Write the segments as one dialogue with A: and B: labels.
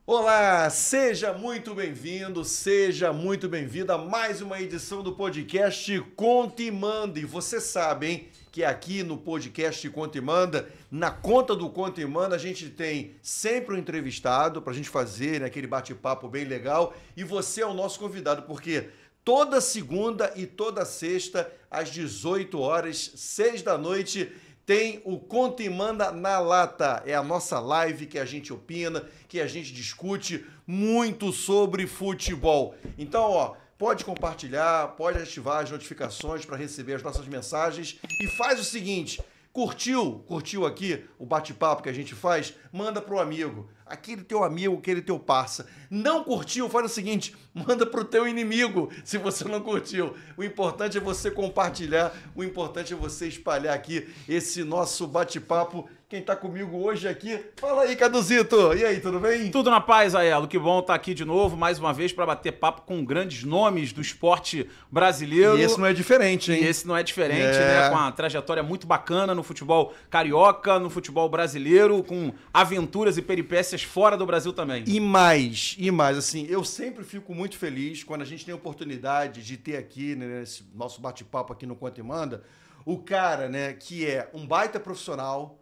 A: Olá, seja muito bem-vindo, seja muito bem-vinda a mais uma edição do podcast Conta e Manda. E você sabe, hein, que aqui no podcast Conta e Manda, na conta do Conta e Manda, a gente tem sempre um entrevistado para a gente fazer, né, aquele bate-papo bem legal. E você é o nosso convidado, porque toda segunda e toda sexta, às 18 horas, 6 da noite, tem o Conta e Manda na Lata. É a nossa live que a gente opina, que a gente discute muito sobre futebol. Então, ó, pode compartilhar, pode ativar as notificações para receber as nossas mensagens e faz o seguinte: curtiu aqui o bate-papo que a gente faz? Manda pro amigo, aquele teu amigo, aquele teu parça. Não curtiu? Faz o seguinte, manda pro teu inimigo, se você não curtiu. O importante é você compartilhar, o importante é você espalhar aqui esse nosso bate-papo. Quem tá comigo hoje aqui, fala aí, Caduzito. E aí, tudo bem?
B: Tudo na paz, Aelo. Que bom estar aqui de novo, mais uma vez, para bater papo com grandes nomes do esporte brasileiro.
A: E esse não é diferente, hein?
B: E esse não é diferente, né? Com uma trajetória muito bacana no futebol carioca, no futebol brasileiro, com aventuras e peripécias fora do Brasil também.
A: E mais, assim, eu sempre fico muito feliz quando a gente tem a oportunidade de ter aqui, né, nesse nosso bate-papo aqui no Conta e Manda, o cara, né, que é um baita profissional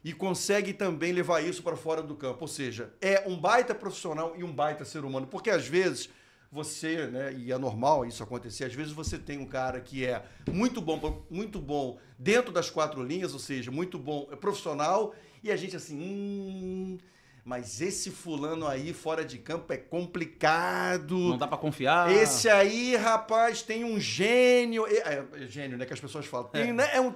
A: e consegue também levar isso para fora do campo. Ou seja, é um baita profissional e um baita ser humano. Porque às vezes você, né, e é normal isso acontecer, às vezes você tem um cara que é muito bom dentro das quatro linhas, ou seja, muito bom, é profissional, e a gente assim, mas esse fulano aí fora de campo é complicado.
B: Não dá pra confiar.
A: Esse aí, rapaz, tem um gênio. Gênio, né? Que as pessoas falam. Tem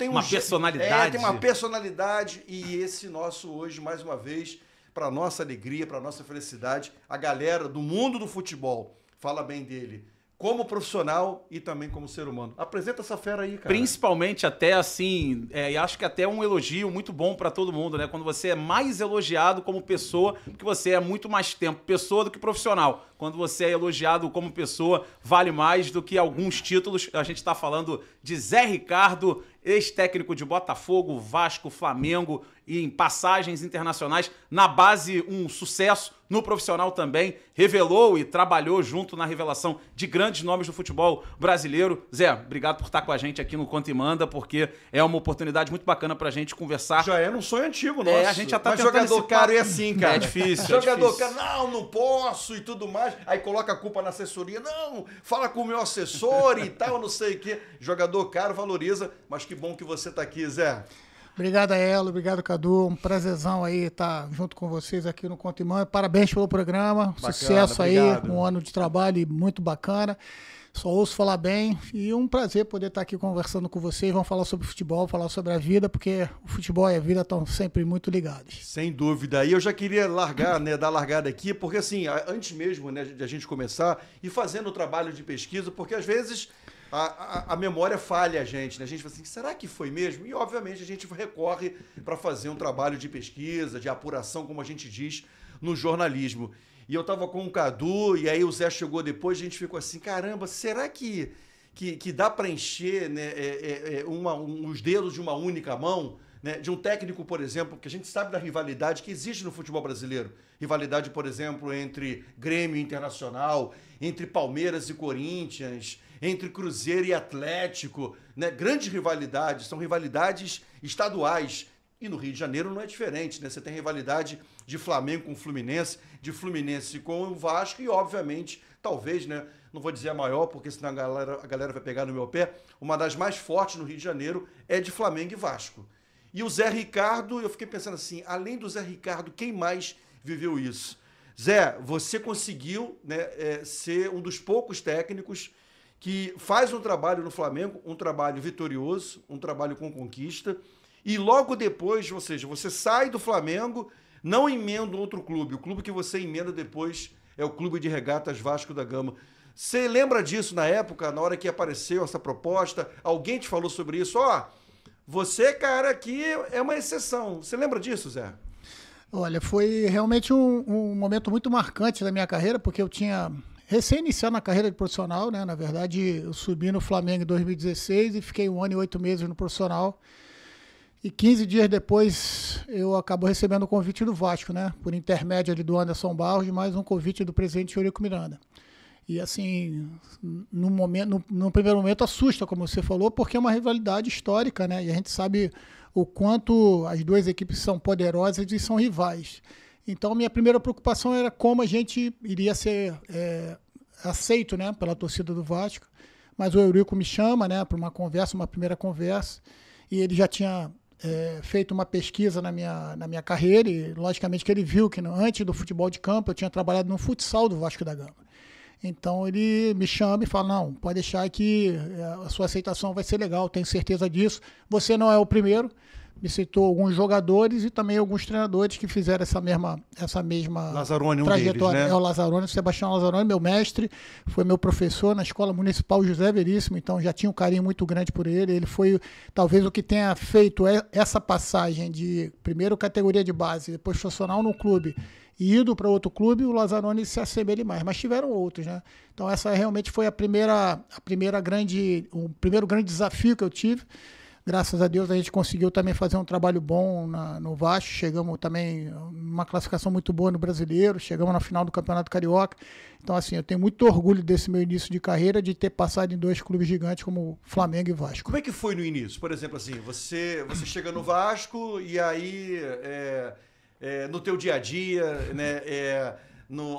B: uma personalidade.
A: Tem uma personalidade. E esse nosso hoje, mais uma vez, para nossa alegria, para nossa felicidade, a galera do mundo do futebol fala bem dele. Como profissional e também como ser humano. Apresenta essa fera aí, cara.
B: Principalmente até assim, e acho que até um elogio muito bom pra todo mundo, né? Quando você é mais elogiado como pessoa, porque você é muito mais tempo pessoa do que profissional. Quando você é elogiado como pessoa, vale mais do que alguns títulos. A gente tá falando de Zé Ricardo, ex-técnico de Botafogo, Vasco, Flamengo e em passagens internacionais. Na base, um sucesso. No profissional também, revelou e trabalhou junto na revelação de grandes nomes do futebol brasileiro. Zé, obrigado por estar com a gente aqui no Conta e Manda, porque é uma oportunidade muito bacana pra gente conversar.
A: Já era um sonho antigo nosso.
B: A gente já tá
A: mas jogador caro é assim, cara.
B: É difícil.
A: Jogador caro, não posso e tudo mais. Aí coloca a culpa na assessoria. Não, fala com o meu assessor e tal, não sei o quê. Jogador caro valoriza, mas que bom que você tá aqui, Zé.
C: Obrigado, Aelo. Obrigado, Cadu. Um prazerzão aí estar junto com vocês aqui no Conta e Manda. Parabéns pelo programa. Bacana, sucesso obrigado. Aí. Um ano de trabalho muito bacana. Só ouço falar bem. E um prazer poder estar aqui conversando com vocês. Vamos falar sobre futebol, falar sobre a vida, porque o futebol e a vida estão sempre muito ligados.
A: Sem dúvida. E eu já queria largar, né, dar largada aqui, porque assim, antes mesmo, né, de a gente começar, e fazendo o trabalho de pesquisa, porque às vezes a memória falha a gente, né? A gente fala assim, será que foi mesmo? E, obviamente, a gente recorre para fazer um trabalho de pesquisa, de apuração, como a gente diz, no jornalismo. E eu estava com o Cadu, e aí o Zé chegou depois, a gente ficou assim, caramba, será que dá para encher, né, os dedos de uma única mão? Né, de um técnico, por exemplo, que a gente sabe da rivalidade que existe no futebol brasileiro. Rivalidade, por exemplo, entre Grêmio e Internacional, entre Palmeiras e Corinthians, entre Cruzeiro e Atlético, né? Grandes rivalidades, são rivalidades estaduais. E no Rio de Janeiro não é diferente, né? Você tem rivalidade de Flamengo com Fluminense, de Fluminense com o Vasco e, obviamente, talvez, né? Não vou dizer a maior, porque senão a galera vai pegar no meu pé. Uma das mais fortes no Rio de Janeiro é de Flamengo e Vasco. E o Zé Ricardo, eu fiquei pensando assim, além do Zé Ricardo, quem mais viveu isso? Zé, você conseguiu, né, ser um dos poucos técnicos que faz um trabalho no Flamengo, um trabalho vitorioso, um trabalho com conquista, e logo depois, ou seja, você sai do Flamengo, não emenda outro clube. O clube que você emenda depois é o Clube de Regatas Vasco da Gama. Você lembra disso na época, na hora que apareceu essa proposta? Alguém te falou sobre isso? Você, cara, aqui é uma exceção. Você lembra disso, Zé?
C: Olha, foi realmente um momento muito marcante da minha carreira, porque eu tinha recém-iniciado na carreira de profissional, né? Na verdade, eu subi no Flamengo em 2016 e fiquei 1 ano e 8 meses no profissional. E 15 dias depois eu acabo recebendo o convite do Vasco, né? Por intermédio ali do Anderson Barros, mais um convite do presidente Eurico Miranda. E assim, no primeiro momento assusta, como você falou, porque é uma rivalidade histórica, né? E a gente sabe o quanto as duas equipes são poderosas e são rivais. Então, minha primeira preocupação era como a gente iria ser aceito, né, pela torcida do Vasco. Mas o Eurico me chama, né, para uma primeira conversa, e ele já tinha feito uma pesquisa na minha carreira, e logicamente que ele viu que antes do futebol de campo eu tinha trabalhado no futsal do Vasco da Gama. Então ele me chama e fala, não, pode deixar que a sua aceitação vai ser legal, tenho certeza disso. Você não é o primeiro. Me citou alguns jogadores e também alguns treinadores que fizeram essa mesma
A: Lazzaroni,
C: trajetória.
A: Deles, né?
C: É o Lazzaroni, Sebastião Lazzaroni, meu mestre, foi meu professor na Escola Municipal José Veríssimo, então já tinha um carinho muito grande por ele. Ele foi talvez o que tenha feito essa passagem de primeiro categoria de base, depois profissional no clube e ido para outro clube, o Lazzaroni se assemelha mais, mas tiveram outros, né? Então essa realmente foi o primeiro grande desafio que eu tive. Graças a Deus a gente conseguiu também fazer um trabalho bom no Vasco, chegamos também numa classificação muito boa no Brasileiro, chegamos na final do Campeonato Carioca. Então assim, eu tenho muito orgulho desse meu início de carreira, de ter passado em dois clubes gigantes como Flamengo e Vasco.
A: Como é que foi no início? Por exemplo, assim, você chega no Vasco e aí no teu dia a dia, né,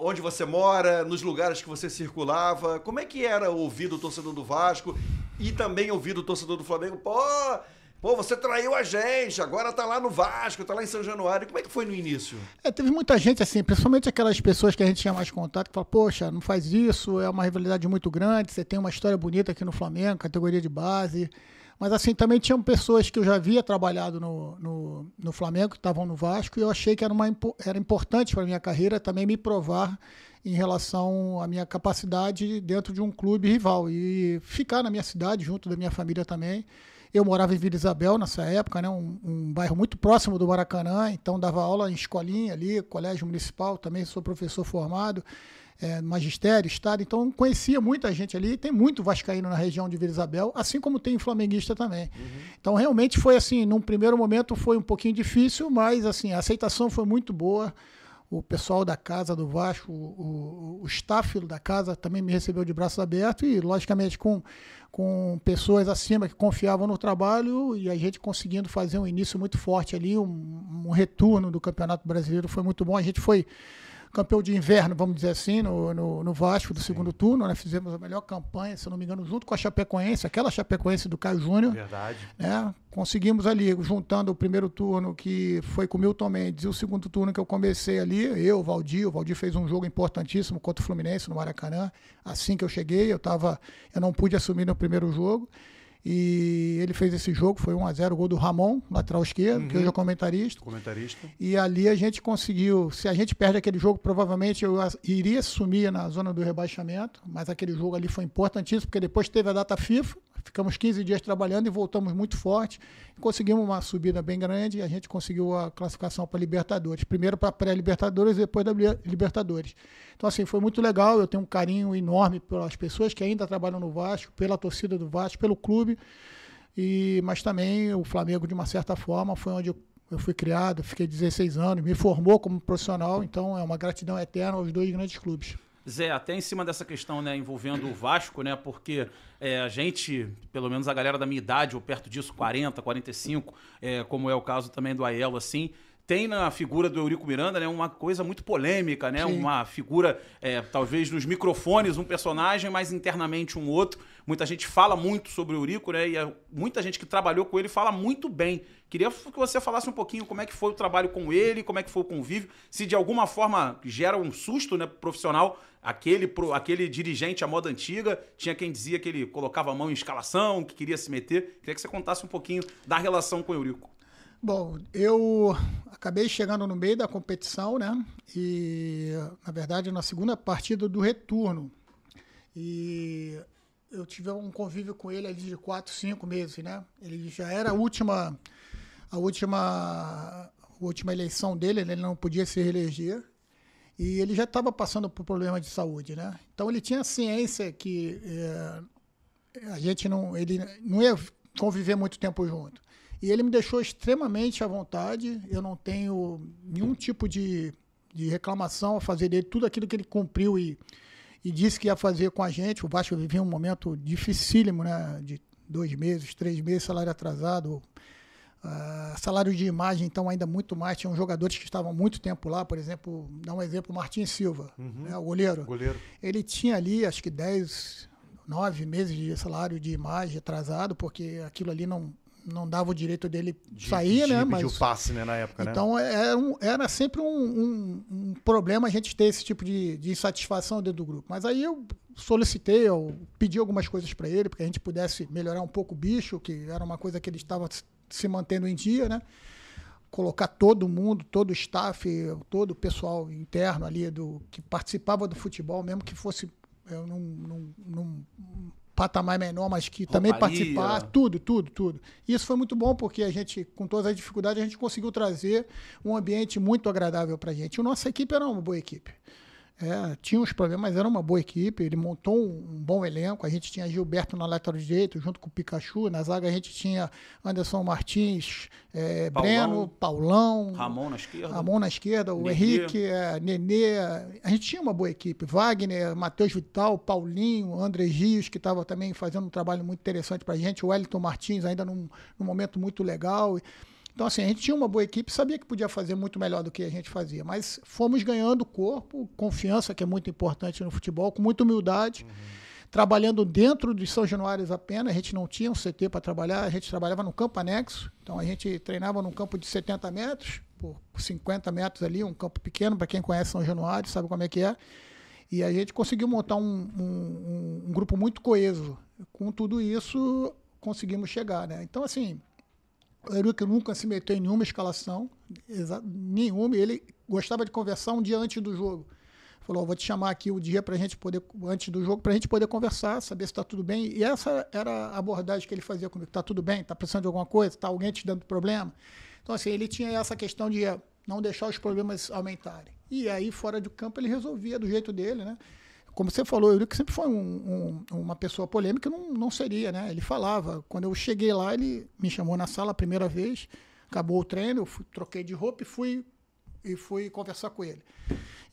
A: onde você mora, nos lugares que você circulava, como é que era ouvir do torcedor do Vasco e também ouvir do torcedor do Flamengo? Pô, você traiu a gente, agora tá lá no Vasco, tá lá em São Januário. Como é que foi no início?
C: Teve muita gente assim, principalmente aquelas pessoas que a gente tinha mais contato, que falam, poxa, não faz isso, é uma rivalidade muito grande, você tem uma história bonita aqui no Flamengo, categoria de base. Mas assim, também tinham pessoas que eu já havia trabalhado no Flamengo, que estavam no Vasco, e eu achei que era importante para a minha carreira também me provar em relação à minha capacidade dentro de um clube rival e ficar na minha cidade, junto da minha família também. Eu morava em Vila Isabel nessa época, né, um bairro muito próximo do Maracanã, então dava aula em escolinha ali, colégio municipal, também sou professor formado. Magistério, Estado, então conhecia muita gente ali, tem muito vascaíno na região de Vila Isabel, assim como tem flamenguista também. Uhum. Então realmente foi assim, num primeiro momento foi um pouquinho difícil, mas assim, a aceitação foi muito boa. O pessoal da casa do Vasco, o staff da casa também me recebeu de braços abertos e logicamente com pessoas acima que confiavam no trabalho e a gente conseguindo fazer um início muito forte ali, um retorno do Campeonato Brasileiro foi muito bom. A gente foi campeão de inverno, vamos dizer assim, no Vasco do segundo turno, né? Fizemos a melhor campanha, se eu não me engano, junto com a Chapecoense, aquela Chapecoense do Caio Júnior.
A: Verdade.
C: Né? Conseguimos ali, juntando o primeiro turno, que foi com o Milton Mendes, e o segundo turno que eu comecei ali, o Valdir fez um jogo importantíssimo contra o Fluminense no Maracanã. Assim que eu cheguei, eu não pude assumir no primeiro jogo. E ele fez esse jogo, foi 1-0, o gol do Ramon, lateral esquerdo, que hoje é comentarista. E ali a gente conseguiu, se a gente perde aquele jogo, provavelmente eu iria sumir na zona do rebaixamento, mas aquele jogo ali foi importantíssimo, porque depois teve a data FIFA, ficamos 15 dias trabalhando e voltamos muito forte, conseguimos uma subida bem grande e a gente conseguiu a classificação para Libertadores, primeiro para pré-Libertadores e depois da Libertadores. Então assim, foi muito legal, eu tenho um carinho enorme pelas pessoas que ainda trabalham no Vasco, pela torcida do Vasco, pelo clube, mas também o Flamengo, de uma certa forma, foi onde eu fui criado, fiquei 16 anos, me formou como profissional, então é uma gratidão eterna aos dois grandes clubes.
B: Zé, até em cima dessa questão, né, envolvendo o Vasco, né, porque a gente, pelo menos a galera da minha idade, ou perto disso, 40, 45, como é o caso também do Aiello, assim, tem na figura do Eurico Miranda, né, uma coisa muito polêmica, né, sim, uma figura, talvez nos microfones, um personagem, mas internamente um outro. Muita gente fala muito sobre o Eurico, né, e muita gente que trabalhou com ele fala muito bem. Queria que você falasse um pouquinho como é que foi o trabalho com ele, como é que foi o convívio, se de alguma forma gera um susto, né, profissional, aquele dirigente à moda antiga, tinha quem dizia que ele colocava a mão em escalação, que queria se meter. Queria que você contasse um pouquinho da relação com o Eurico.
C: Bom, eu acabei chegando no meio da competição, né? E, na verdade, na segunda partida do retorno. E eu tive um convívio com ele ali de 4, 5 meses, né? Ele já era a última eleição dele, ele não podia se reeleger. E ele já estava passando por problemas de saúde, né? Então ele tinha ciência que a gente ele não ia conviver muito tempo junto. E ele me deixou extremamente à vontade. Eu não tenho nenhum tipo de reclamação a fazer dele. Tudo aquilo que ele cumpriu e disse que ia fazer com a gente. O Vasco vivia um momento dificílimo, né? De 2 meses, 3 meses, salário atrasado. Salário de imagem, então, ainda muito mais. Tinham jogadores que estavam há muito tempo lá, por exemplo, dá um exemplo, Martin Silva, né, o goleiro. Ele tinha ali, acho que 9 meses de salário de imagem atrasado, porque aquilo ali não dava o direito dele sair, né?
A: Mas o passe, né, na época,
C: então,
A: né?
C: era sempre um problema a gente ter esse tipo de insatisfação dentro do grupo. Mas aí eu solicitei, eu pedi algumas coisas para ele, porque a gente pudesse melhorar um pouco o bicho, que era uma coisa que ele estava se mantendo em dia, né? Colocar todo mundo, todo o staff, todo o pessoal interno ali que participava do futebol, mesmo que fosse num patamar menor, mas que também participasse, tudo. E isso foi muito bom, porque a gente, com todas as dificuldades, a gente conseguiu trazer um ambiente muito agradável pra gente. A nossa equipe era uma boa equipe. Tinha uns problemas, mas era uma boa equipe. Ele montou um bom elenco. A gente tinha Gilberto na lateral direito, junto com o Pikachu. Na zaga a gente tinha Anderson Martins, Breno, Paulão.
B: Ramon na esquerda.
C: O Henrique, Nenê. A gente tinha uma boa equipe. Wagner, Matheus Vital, Paulinho, André Rios, que estava também fazendo um trabalho muito interessante pra gente. O Wellington Martins, ainda num momento muito legal. Então, assim, a gente tinha uma boa equipe, sabia que podia fazer muito melhor do que a gente fazia, mas fomos ganhando corpo, confiança, que é muito importante no futebol, com muita humildade, trabalhando dentro de São Januário apenas. A gente não tinha um CT para trabalhar, a gente trabalhava no campo anexo, então a gente treinava num campo de 70 metros, por 50 metros ali, um campo pequeno, para quem conhece São Januário, sabe como é que é, e a gente conseguiu montar um grupo muito coeso. Com tudo isso, conseguimos chegar, né? Então, assim, o Eurico nunca se meteu em nenhuma escalação, nenhuma. Ele gostava de conversar um dia antes do jogo. Falou, vou te chamar aqui o dia pra gente poder, antes do jogo, pra gente poder conversar, saber se tá tudo bem. E essa era a abordagem que ele fazia comigo. Tá tudo bem? Tá precisando de alguma coisa? Tá alguém te dando problema? Então, assim, ele tinha essa questão de não deixar os problemas aumentarem. E aí, fora do campo, ele resolvia do jeito dele, né? Como você falou, o Eurico sempre foi uma pessoa polêmica, não seria, né? Ele falava. Quando eu cheguei lá, ele me chamou na sala a primeira vez, acabou o treino, eu troquei de roupa e fui conversar com ele.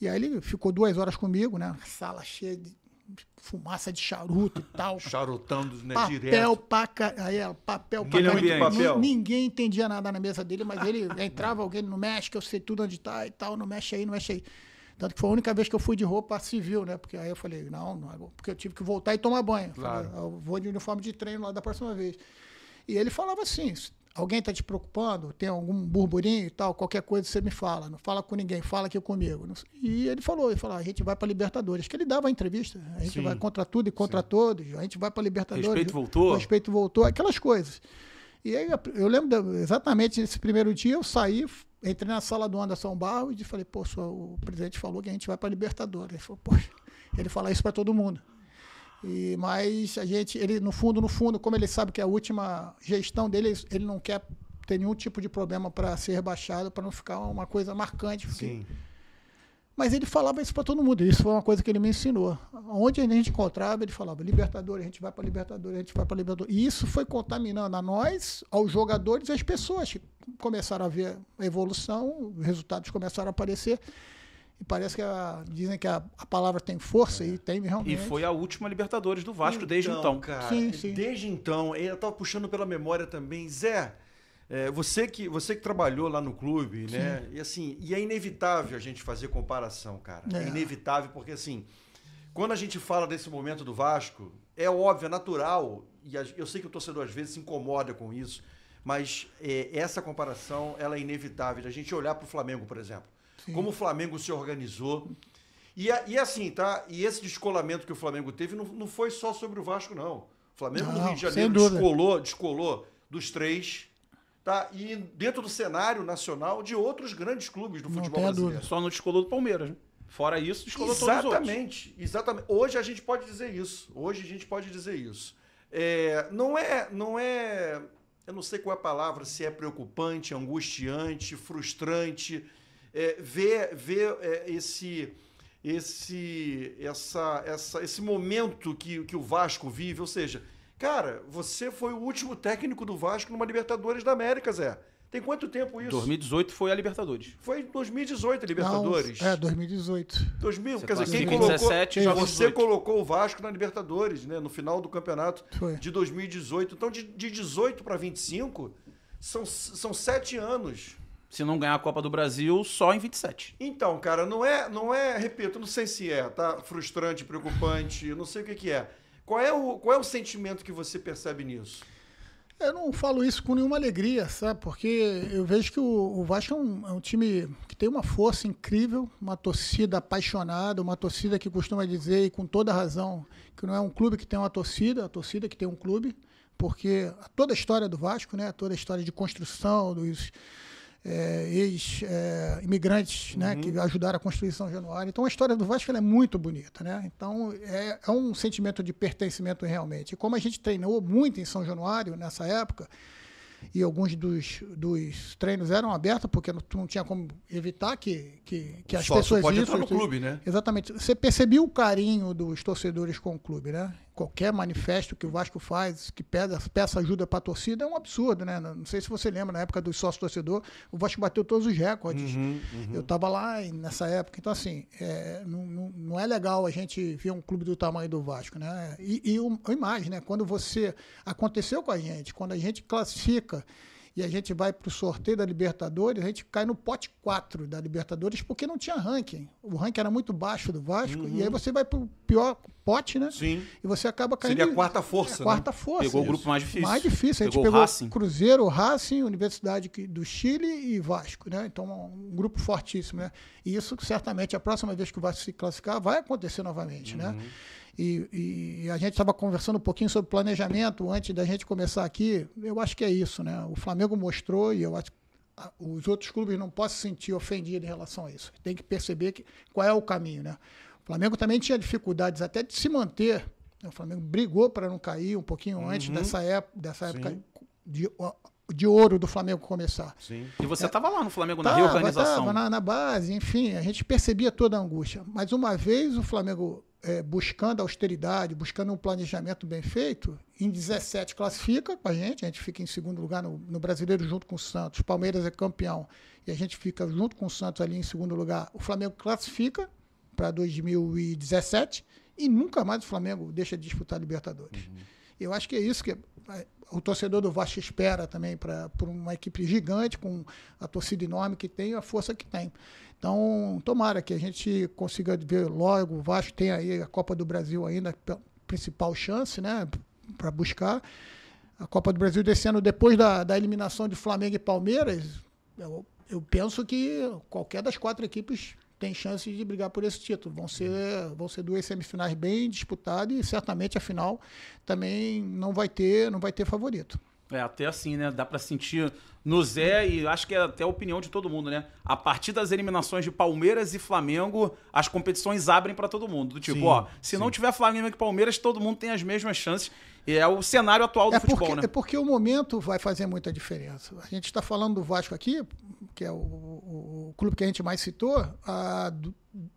C: E aí ele ficou 2 horas comigo, né? Sala cheia de fumaça de charuto e tal.
A: Charutando, né?
C: Papel
A: direto.
C: Papel
A: papel.
C: Ninguém entendia nada na mesa dele, mas ele entrava, alguém não mexe, que eu sei tudo onde tá e tal, não mexe aí. Tanto que foi a única vez que eu fui de roupa civil, né? Porque aí eu falei, não é bom, porque eu tive que voltar e tomar banho.
A: Claro.
C: Falei, eu vou de uniforme de treino lá da próxima vez. E ele falava assim, alguém tá te preocupando, tem algum burburinho e tal, qualquer coisa você me fala, não fala com ninguém, fala aqui comigo. E ele falou, a gente vai para Libertadores, que ele dava a entrevista, a gente vai contra tudo e contra todos, a gente vai para Libertadores. Respeito voltou, aquelas coisas. E aí eu lembro exatamente nesse primeiro dia, eu saí, entrei na sala do Anderson Barros e falei, pô, o presidente falou que a gente vai para Libertadores. Ele falou, poxa, ele fala isso para todo mundo. Mas ele no fundo, como ele sabe que é a última gestão dele, ele não quer ter nenhum tipo de problema para ser rebaixado, para não ficar uma coisa marcante.
A: Sim.
C: Mas ele falava isso para todo mundo, isso foi uma coisa que ele me ensinou. Onde a gente encontrava, ele falava, Libertadores, a gente vai para Libertadores, a gente vai para Libertadores. E isso foi contaminando a nós, aos jogadores e às pessoas que começaram a ver a evolução, os resultados começaram a aparecer. E parece que dizem que a palavra tem força e tem realmente.
B: E foi a última Libertadores do Vasco desde então.
A: Cara,
C: sim.
A: Desde então, eu estava puxando pela memória também. Zé, você que trabalhou lá no clube, né? E assim, e é inevitável a gente fazer comparação, cara. É inevitável, porque assim, quando a gente fala desse momento do Vasco, é óbvio, é natural, e eu sei que o torcedor às vezes se incomoda com isso, mas essa comparação ela é inevitável. A gente olhar para o Flamengo, por exemplo. Sim. Como o Flamengo se organizou. E assim, tá? E esse descolamento que o Flamengo teve não foi só sobre o Vasco, não. O Flamengo no Rio de Janeiro descolou dos 3, tá? E dentro do cenário nacional de outros grandes clubes do futebol brasileiro.
B: Só não descolou do Palmeiras, né? Fora isso, descolou todos os outros.
A: Exatamente. Hoje a gente pode dizer isso. Não é... Eu não sei qual é a palavra, se é preocupante, angustiante, frustrante... ver esse momento que o Vasco vive, ou seja, Cara, você foi o último técnico do Vasco numa Libertadores da América, Zé. Tem quanto tempo isso?
B: 2018 foi a Libertadores.
A: Foi em 2018 a Libertadores.
C: Não, 2018.
A: 2000,
B: Você
A: quer dizer, quem
B: 2017,
A: colocou...
B: joga
A: Você
B: 18.
A: colocou o Vasco na Libertadores, né? No final do campeonato
C: Foi.
A: de 2018. Então, de 18 para 25, são 7 anos.
B: Se não ganhar a Copa do Brasil, só em 27.
A: Então, cara, não é, repito, não sei se tá frustrante, preocupante, não sei o que é. Qual é o sentimento que você percebe nisso?
C: Eu não falo isso com nenhuma alegria, sabe? Porque eu vejo que o Vasco é um time que tem uma força incrível, uma torcida apaixonada, uma torcida que costuma dizer, e com toda razão, que não é um clube que tem uma torcida, a torcida que tem um clube, porque toda a história do Vasco, né? Toda a história de construção dos ex-imigrantes, né, que ajudaram a construir São Januário. Então, a história do Vasco ela é muito bonita, né? Então, é um sentimento de pertencimento realmente. E como a gente treinou muito em São Januário nessa época, e alguns dos treinos eram abertos, porque não tinha como evitar que as
A: Só
C: pessoas...
A: pode entrar no clube, né?
C: Exatamente. Você percebia o carinho dos torcedores com o clube, né? Qualquer manifesto que o Vasco faz, que peça ajuda para a torcida, é um absurdo, né? Não sei se você lembra, na época do sócio-torcedor, o Vasco bateu todos os recordes. Eu estava lá nessa época. Então, assim, não é legal a gente ver um clube do tamanho do Vasco, né? E a imagem, né? Quando aconteceu com a gente, quando a gente classifica e a gente vai para o sorteio da Libertadores, a gente cai no pote 4 da Libertadores porque não tinha ranking. O ranking era muito baixo do Vasco, e aí você vai para o pior pote, né?
A: Sim.
C: E você acaba caindo...
A: Seria a quarta força,
C: quarta força.
B: Pegou o grupo mais difícil.
C: Mais difícil. A gente
B: Pegou
C: pegou
B: Racing.
C: Cruzeiro, Racing, Universidade do Chile e Vasco, né? Então, um grupo fortíssimo, né? E isso, certamente, a próxima vez que o Vasco se classificar, vai acontecer novamente, né? E a gente estava conversando um pouquinho sobre planejamento antes da gente começar aqui. Eu acho que é isso, né? O Flamengo mostrou, e eu acho que os outros clubes não podem se sentir ofendidos em relação a isso. Tem que perceber qual é o caminho, né? O Flamengo também tinha dificuldades até de se manter. O Flamengo brigou para não cair um pouquinho antes dessa época de ouro do Flamengo começar.
A: Sim.
B: E você estava lá no Flamengo, na reorganização.
C: Estava na base, enfim, a gente percebia toda a angústia. Mas uma vez o Flamengo buscando austeridade, buscando um planejamento bem feito, em 17 classifica com a gente fica em segundo lugar no Brasileiro junto com o Santos, o Palmeiras é campeão, e a gente fica junto com o Santos ali em segundo lugar. O Flamengo classifica para 2017 e nunca mais o Flamengo deixa de disputar a Libertadores. Eu acho que é isso que o torcedor do Vasco espera também por uma equipe gigante, com a torcida enorme que tem e a força que tem. Então, tomara que a gente consiga ver logo. O Vasco tem aí a Copa do Brasil ainda, a principal chance, né, para buscar. A Copa do Brasil desse ano, depois da eliminação de Flamengo e Palmeiras, eu penso que qualquer das 4 equipes tem chance de brigar por esse título. Vão ser 2 semifinais bem disputadas e certamente a final também não vai ter favorito.
B: Até assim, né? Dá pra sentir no Zé, e acho que é até a opinião de todo mundo, né? A partir das eliminações de Palmeiras e Flamengo, as competições abrem pra todo mundo. Do tipo, se não tiver Flamengo e Palmeiras, todo mundo tem as mesmas chances. E é o cenário atual do futebol, né?
C: É porque o momento vai fazer muita diferença. A gente está falando do Vasco aqui, que é o clube que a gente mais citou, há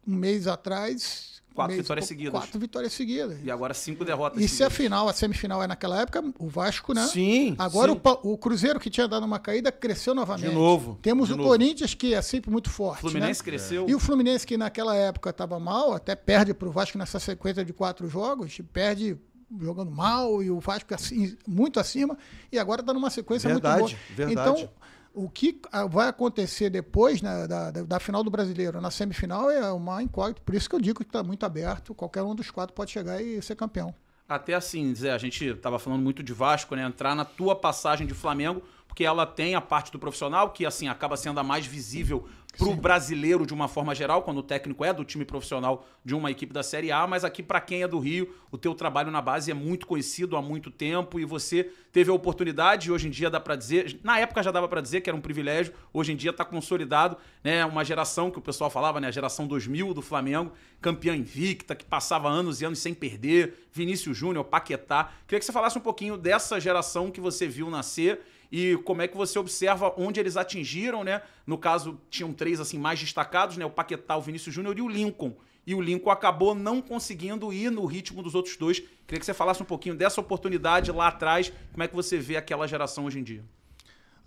C: um mês atrás...
B: 4 vitórias seguidas.
C: 4 vitórias seguidas.
B: E agora 5 derrotas
C: E
B: seguidas.
C: se a semifinal é naquela época, o Vasco, né?
A: Sim.
C: Agora o Cruzeiro, que tinha dado uma caída, cresceu novamente.
A: De novo.
C: Temos o Corinthians, que é sempre muito forte.
B: O Fluminense
C: né?
B: cresceu.
C: E o Fluminense, que naquela época estava mal, até perde para o Vasco nessa sequência de 4 jogos, perde jogando mal, e o Vasco assim, muito acima, e agora está numa sequência muito boa.
A: Verdade.
C: Então, o que vai acontecer depois, né, da final do Brasileiro na semifinal é uma incógnita. Por isso que eu digo que está muito aberto. Qualquer um dos 4 pode chegar e ser campeão.
B: Até assim, Zé, a gente estava falando muito de Vasco, né? Entrar na tua passagem de Flamengo, porque ela tem a parte do profissional, que assim acaba sendo a mais visível pro brasileiro de uma forma geral, quando o técnico é do time profissional de uma equipe da Série A, mas aqui para quem é do Rio, o teu trabalho na base é muito conhecido há muito tempo e você teve a oportunidade, hoje em dia dá para dizer, na época já dava para dizer que era um privilégio, hoje em dia está consolidado, né, uma geração que o pessoal falava, né, a geração 2000 do Flamengo, campeã invicta, que passava anos e anos sem perder, Vinícius Júnior, Paquetá. Queria que você falasse um pouquinho dessa geração que você viu nascer e como é que você observa onde eles atingiram, né? No caso, tinham 3 assim mais destacados, né? O Paquetá, o Vinícius Júnior e o Lincoln. e o Lincoln acabou não conseguindo ir no ritmo dos outros dois. Queria que você falasse um pouquinho dessa oportunidade lá atrás, como é que você vê aquela geração hoje em dia?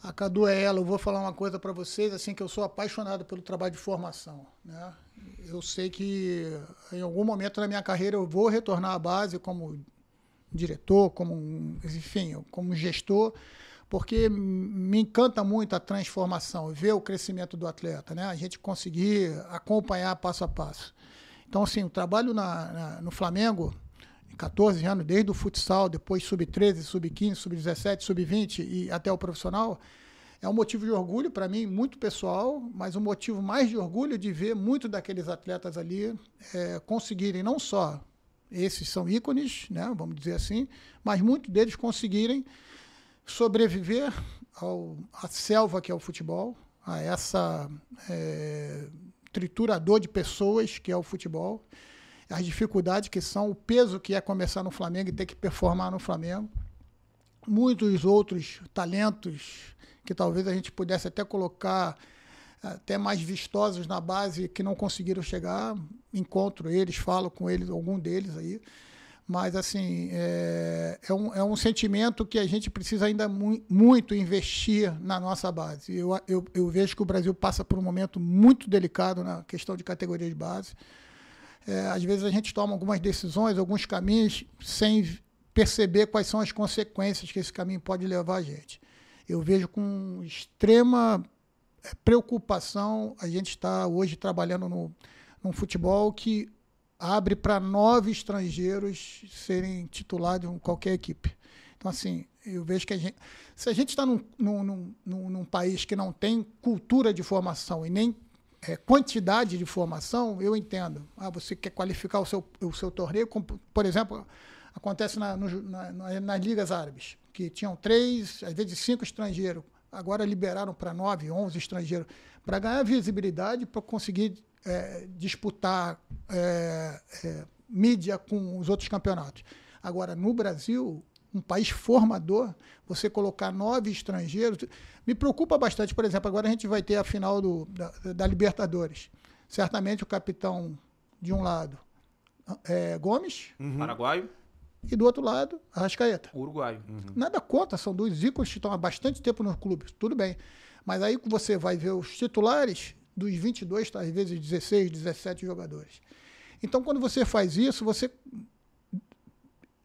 C: A Cadu é ela. Eu vou falar uma coisa para vocês, assim, que eu sou apaixonado pelo trabalho de formação, né? Eu sei que em algum momento da minha carreira eu vou retornar à base como diretor, enfim, como gestor, porque me encanta muito a transformação, ver o crescimento do atleta, né? A gente conseguir acompanhar passo a passo. Então, assim, o trabalho no Flamengo, 14 anos, desde o futsal, depois sub-13, sub-15, sub-17, sub-20 e até o profissional, é um motivo de orgulho para mim, muito pessoal, mas um motivo mais de orgulho de ver muitos daqueles atletas ali conseguirem, não só esses são ícones, né, vamos dizer assim, mas muitos deles conseguirem sobreviver à selva que é o futebol, a essa triturador de pessoas que é o futebol, as dificuldades que são, o peso que é começar no Flamengo e ter que performar no Flamengo. Muitos outros talentos que talvez a gente pudesse até colocar até mais vistosos na base que não conseguiram chegar. Encontro eles, falo com eles, algum deles aí. Mas, assim, é um sentimento que a gente precisa ainda muito investir na nossa base. Eu vejo que o Brasil passa por um momento muito delicado na questão de categoria de base. Às vezes a gente toma algumas decisões, alguns caminhos, sem perceber quais são as consequências que esse caminho pode levar a gente. Eu vejo com extrema preocupação a gente está hoje trabalhando num futebol que abre para 9 estrangeiros serem titulados em qualquer equipe. Então, assim, eu vejo que se a gente está num país que não tem cultura de formação e nem quantidade de formação, eu entendo. Você quer qualificar o seu torneio, como, por exemplo, acontece nas ligas árabes, que tinham 3, às vezes 5 estrangeiros, agora liberaram para 9, 11 estrangeiros, para ganhar visibilidade, para conseguir disputar mídia com os outros campeonatos. Agora, no Brasil, um país formador, você colocar 9 estrangeiros, me preocupa bastante. Por exemplo, agora a gente vai ter a final da Libertadores. Certamente o capitão de um lado, Gomes,
B: paraguaio,
C: e do outro lado, Arrascaeta,
B: uruguaio.
C: Nada contra, são 2 ícones que estão há bastante tempo no clube, tudo bem. Mas aí você vai ver os titulares dos 22, às vezes 16, 17 jogadores. Então, quando você faz isso, você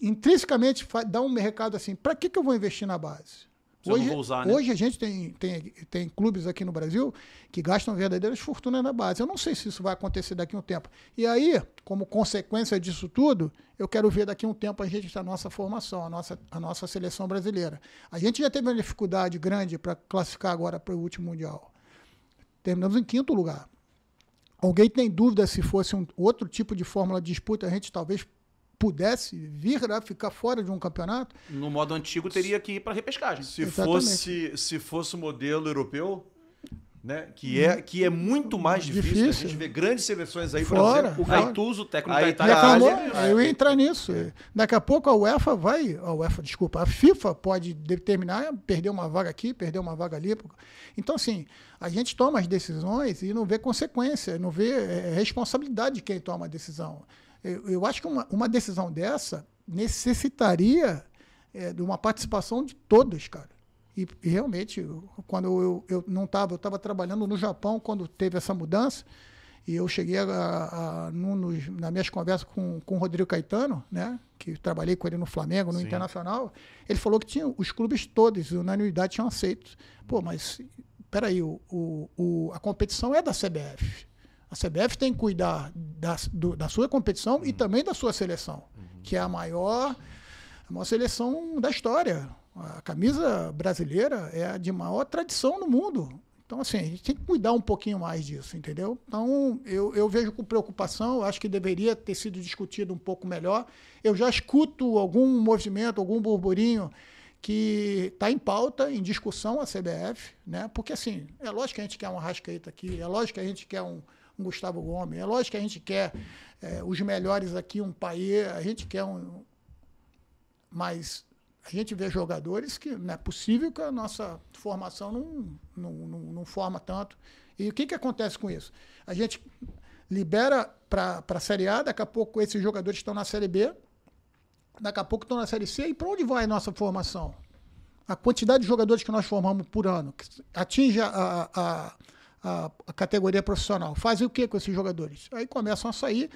C: intrinsecamente dá um recado assim, para que eu vou investir na base? Hoje a gente tem clubes aqui no Brasil que gastam verdadeiras fortunas na base. Eu não sei se isso vai acontecer daqui a um tempo. E aí, como consequência disso tudo, eu quero ver daqui a um tempo a gente a nossa formação, a nossa seleção brasileira. A gente já teve uma dificuldade grande para classificar agora para o último Mundial. Terminamos em 5º lugar. Alguém tem dúvida se fosse outro tipo de fórmula de disputa, a gente talvez pudesse vir a ficar fora de um campeonato?
B: No modo antigo teria que ir para repescagem.
A: Se fosse o modelo europeu, né, que é muito mais difícil. A gente vê grandes seleções aí, por exemplo.
B: O Gattuso, o técnico da Itália.
C: Eu ia entrar nisso. Daqui a pouco a FIFA pode determinar, perder uma vaga aqui, perder uma vaga ali. Então, assim, a gente toma as decisões e não vê consequência, não vê responsabilidade de quem toma a decisão. Eu acho que uma decisão dessa necessitaria de uma participação de todos, cara. E realmente, quando eu não estava, eu estava trabalhando no Japão quando teve essa mudança, e eu cheguei nas minhas conversas com o Rodrigo Caetano, né, que trabalhei com ele no Flamengo, no Internacional, ele falou que os clubes todos, unanimidade, tinham aceito. Pô, mas peraí, a competição é da CBF. A CBF tem que cuidar da sua competição e também da sua seleção, que é a maior seleção da história. A camisa brasileira é a de maior tradição no mundo. Então, assim, a gente tem que cuidar um pouquinho mais disso, entendeu? Então, eu vejo com preocupação, eu acho que deveria ter sido discutido um pouco melhor. Eu já escuto algum movimento, algum burburinho que está em pauta, em discussão a CBF, né? Porque, assim, é lógico que a gente quer um Arrascaeta aqui, é lógico que a gente quer um Gustavo Gomes, é lógico que a gente quer os melhores aqui, um Payet, a gente quer mas a gente vê jogadores que não é possível que a nossa formação não forma tanto. E o que acontece com isso? A gente libera para a Série A, daqui a pouco esses jogadores estão na Série B, daqui a pouco estão na Série C, e para onde vai a nossa formação? A quantidade de jogadores que nós formamos por ano, que atinge a categoria profissional, fazem o que com esses jogadores? Aí começam a sair,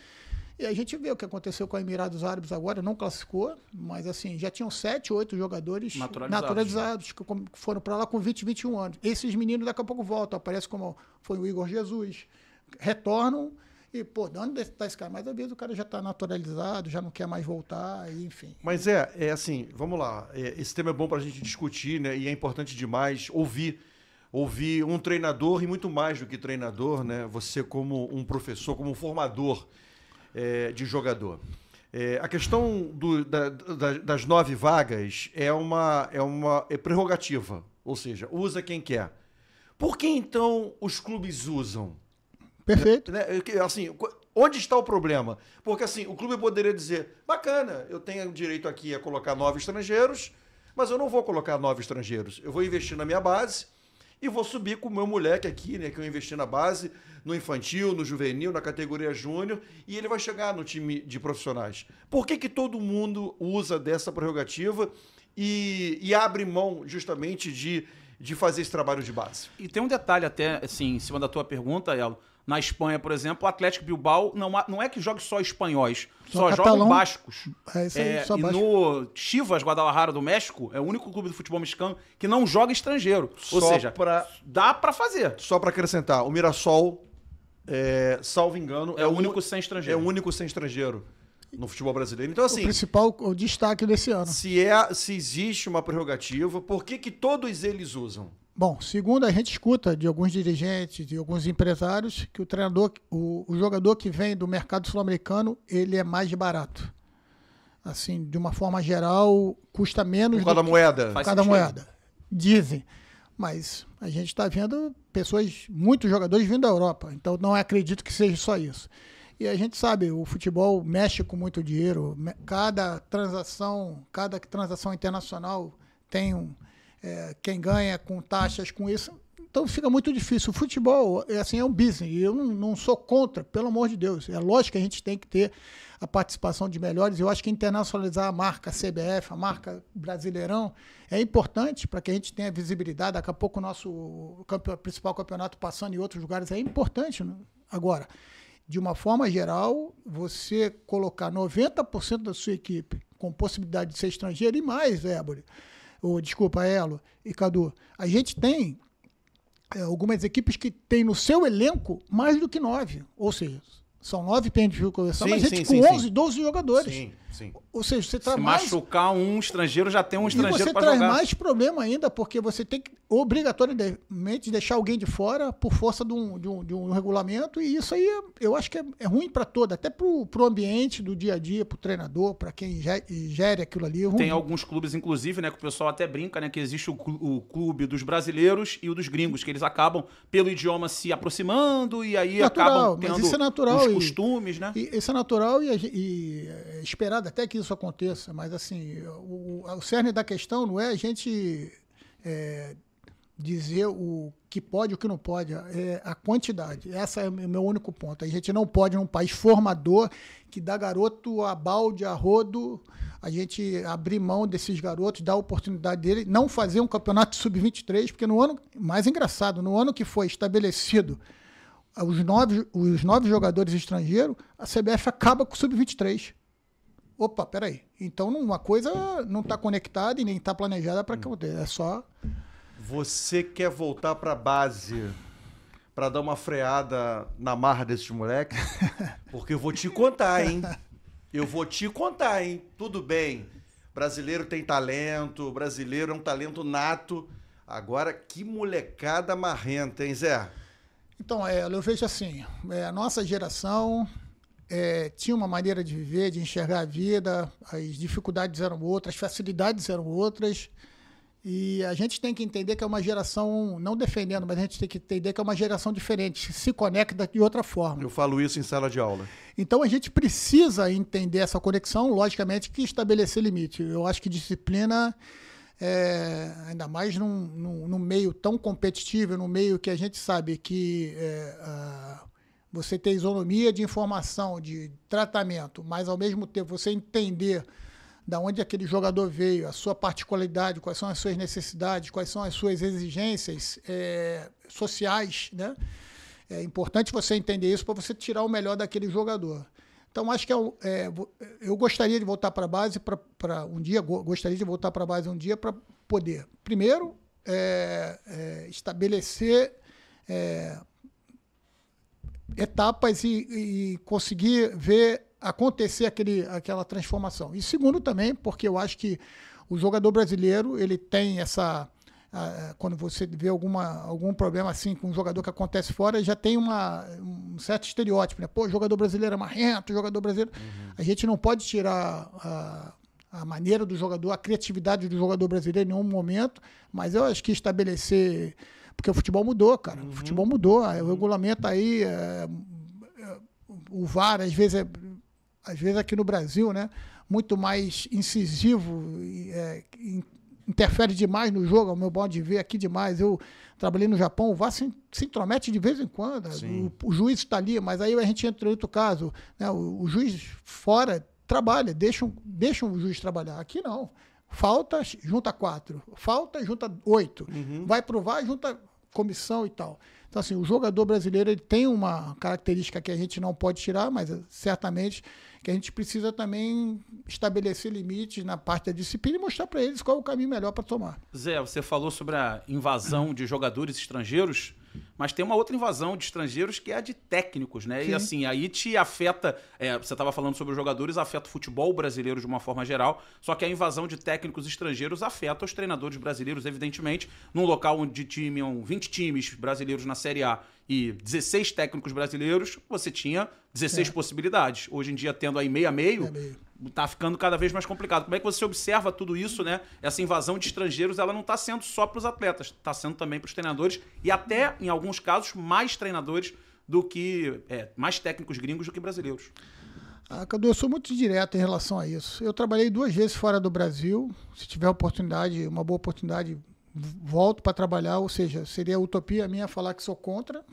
C: e a gente vê o que aconteceu com a Emirados Árabes agora, não classificou, mas assim, já tinham 7, 8 jogadores naturalizados que foram para lá com 20, 21 anos. Esses meninos daqui a pouco voltam, aparece como foi o Igor Jesus, retornam e, pô, de onde está esse cara? Mas às vezes o cara já está naturalizado, já não quer mais voltar, enfim.
A: Mas é assim, vamos lá, esse tema é bom para a gente discutir, né? E é importante demais ouvir um treinador, e muito mais do que treinador, né? Você como um professor, como um formador de jogador. A questão das 9 vagas é prerrogativa, ou seja, usa quem quer. Por que então os clubes usam?
C: Perfeito.
A: Assim, onde está o problema? Porque assim, o clube poderia dizer, bacana, eu tenho direito aqui a colocar 9 estrangeiros, mas eu não vou colocar 9 estrangeiros. Eu vou investir na minha base e vou subir com o meu moleque aqui, né, que eu investi na base, no infantil, no juvenil, na categoria júnior, e ele vai chegar no time de profissionais. Por que todo mundo usa dessa prerrogativa e abre mão justamente de fazer esse trabalho de base?
B: E tem um detalhe até, assim, em cima da tua pergunta, Elo. Na Espanha, por exemplo, o Atlético Bilbao não é que jogue só espanhóis, só jogam bascos.
C: É isso aí, só
B: e
C: basco.
B: no Chivas Guadalajara do México, é o único clube do futebol mexicano que não joga estrangeiro. Ou seja, dá pra fazer.
A: Só pra acrescentar, o Mirassol, salvo engano,
B: é o único sem estrangeiro.
A: É o único sem estrangeiro no futebol brasileiro. Então, assim,
C: o destaque desse ano.
A: Se existe uma prerrogativa, por que todos eles usam?
C: Bom, segundo a gente escuta de alguns dirigentes, de alguns empresários, que o treinador, o jogador que vem do mercado sul-americano, ele é mais barato. Assim, de uma forma geral, custa menos.
A: Por causa da moeda.
C: Por causa da moeda. Dizem. Mas a gente está vendo muitos jogadores vindo da Europa. Então não acredito que seja só isso. E a gente sabe, o futebol mexe com muito dinheiro. Cada transação internacional tem quem ganha com taxas com isso. Então fica muito difícil. O futebol é um business. E eu não sou contra, pelo amor de Deus. É lógico que a gente tem que ter a participação de melhores. Eu acho que internacionalizar a marca CBF, a marca Brasileirão, é importante para que a gente tenha visibilidade. Daqui a pouco o nosso principal campeonato passando em outros lugares é importante. Né? Agora, de uma forma geral, você colocar 90% da sua equipe com possibilidade de ser estrangeiro e mais, Elo e Cadu, a gente tem algumas equipes que tem no seu elenco mais do que 9, ou seja, são 9 pênaltis de conversão, mas a gente com 11, 12 jogadores.
A: Sim.
C: Ou seja, você traz
B: Se machucar um estrangeiro, já tem um estrangeiro para jogar.
C: E você traz mais problema ainda, porque você tem que obrigatoriamente deixar alguém de fora por força de um regulamento, e isso aí eu acho que é ruim para todo, até pro ambiente do dia a dia, pro treinador, para quem gere aquilo ali.
B: Tem alguns clubes, inclusive, né, que o pessoal até brinca, né, que existe o clube dos brasileiros e o dos gringos, que eles acabam, pelo idioma, se aproximando, e aí acabam tendo
C: isso é natural,
B: os costumes, né?
C: E isso é natural e é esperado até que isso aconteça, mas assim, o cerne da questão não é a gente dizer o que pode e o que não pode, é a quantidade. Esse é o meu único ponto. A gente não pode, num país formador, que dá garoto a balde, a rodo, a gente abrir mão desses garotos, dar a oportunidade dele, não fazer um campeonato sub-23, porque no ano, mais engraçado, no ano que foi estabelecido os 9 jogadores estrangeiros, a CBF acaba com o sub-23. Opa, peraí. Então uma coisa não está conectada e nem está planejada para acontecer. É só...
A: Você quer voltar para a base para dar uma freada na marra desses moleques? Porque eu vou te contar, hein? Tudo bem. Brasileiro tem talento, brasileiro é um talento nato. Agora, que molecada marrenta, hein, Zé?
C: Então, eu vejo assim, a nossa geração tinha uma maneira de viver, de enxergar a vida, as dificuldades eram outras, as facilidades eram outras, e a gente tem que entender que é uma geração, não defendendo, mas a gente tem que entender que é uma geração diferente, se conecta de outra forma.
A: Eu falo isso em sala de aula.
C: Então a gente precisa entender essa conexão, logicamente que estabelecer limite. Eu acho que disciplina... ainda mais num meio tão competitivo, num meio que a gente sabe que você ter isonomia de informação, de tratamento, mas ao mesmo tempo você entender da onde aquele jogador veio, a sua particularidade, quais são as suas necessidades, quais são as suas exigências sociais, né? É importante você entender isso para você tirar o melhor daquele jogador. Então, acho que eu gostaria de voltar para a base para um dia, gostaria de voltar para a base um dia para poder, primeiro, estabelecer etapas e conseguir ver acontecer aquela transformação. E segundo também, porque eu acho que o jogador brasileiro, ele tem essa... quando você vê algum problema assim com um jogador que acontece fora, já tem um certo estereótipo, né? Pô, jogador brasileiro é marrento, jogador brasileiro... A gente não pode tirar a maneira do jogador, a criatividade do jogador brasileiro em nenhum momento, mas eu acho que estabelecer... Porque o futebol mudou, cara. O futebol mudou. O regulamento aí... o VAR, às vezes aqui no Brasil, né? Muito mais incisivo, interfere demais no jogo, ao meu modo de ver aqui demais. Eu trabalhei no Japão, o VAR se intromete de vez em quando. O juiz está ali, mas aí a gente entra em outro caso. Né? O juiz fora trabalha, deixa o juiz trabalhar. Aqui não. Falta, junta 4. Falta, junta 8. Vai pro VAR, junta comissão e tal. Então, assim, o jogador brasileiro ele tem uma característica que a gente não pode tirar, mas certamente que a gente precisa também estabelecer limites na parte da disciplina e mostrar para eles qual é o caminho melhor para tomar.
B: Zé, você falou sobre a invasão de jogadores estrangeiros, mas tem uma outra invasão de estrangeiros que é a de técnicos, né? Sim. E assim, aí te afeta, você estava falando sobre os jogadores, afeta o futebol brasileiro de uma forma geral, só que a invasão de técnicos estrangeiros afeta os treinadores brasileiros, evidentemente, num local onde tinham 20 times brasileiros na Série A e 16 técnicos brasileiros, você tinha 16 possibilidades. Hoje em dia, tendo aí meio a meio, tá ficando cada vez mais complicado. Como é que você observa tudo isso, né? Essa invasão de estrangeiros, ela não está sendo só para os atletas, está sendo também para os treinadores e até, em alguns casos, mais treinadores do que... mais técnicos gringos do que brasileiros.
C: Cadu, eu sou muito direto em relação a isso. Eu trabalhei 2 vezes fora do Brasil. Se tiver oportunidade, uma boa oportunidade, volto para trabalhar, ou seja, seria utopia minha falar que sou contra.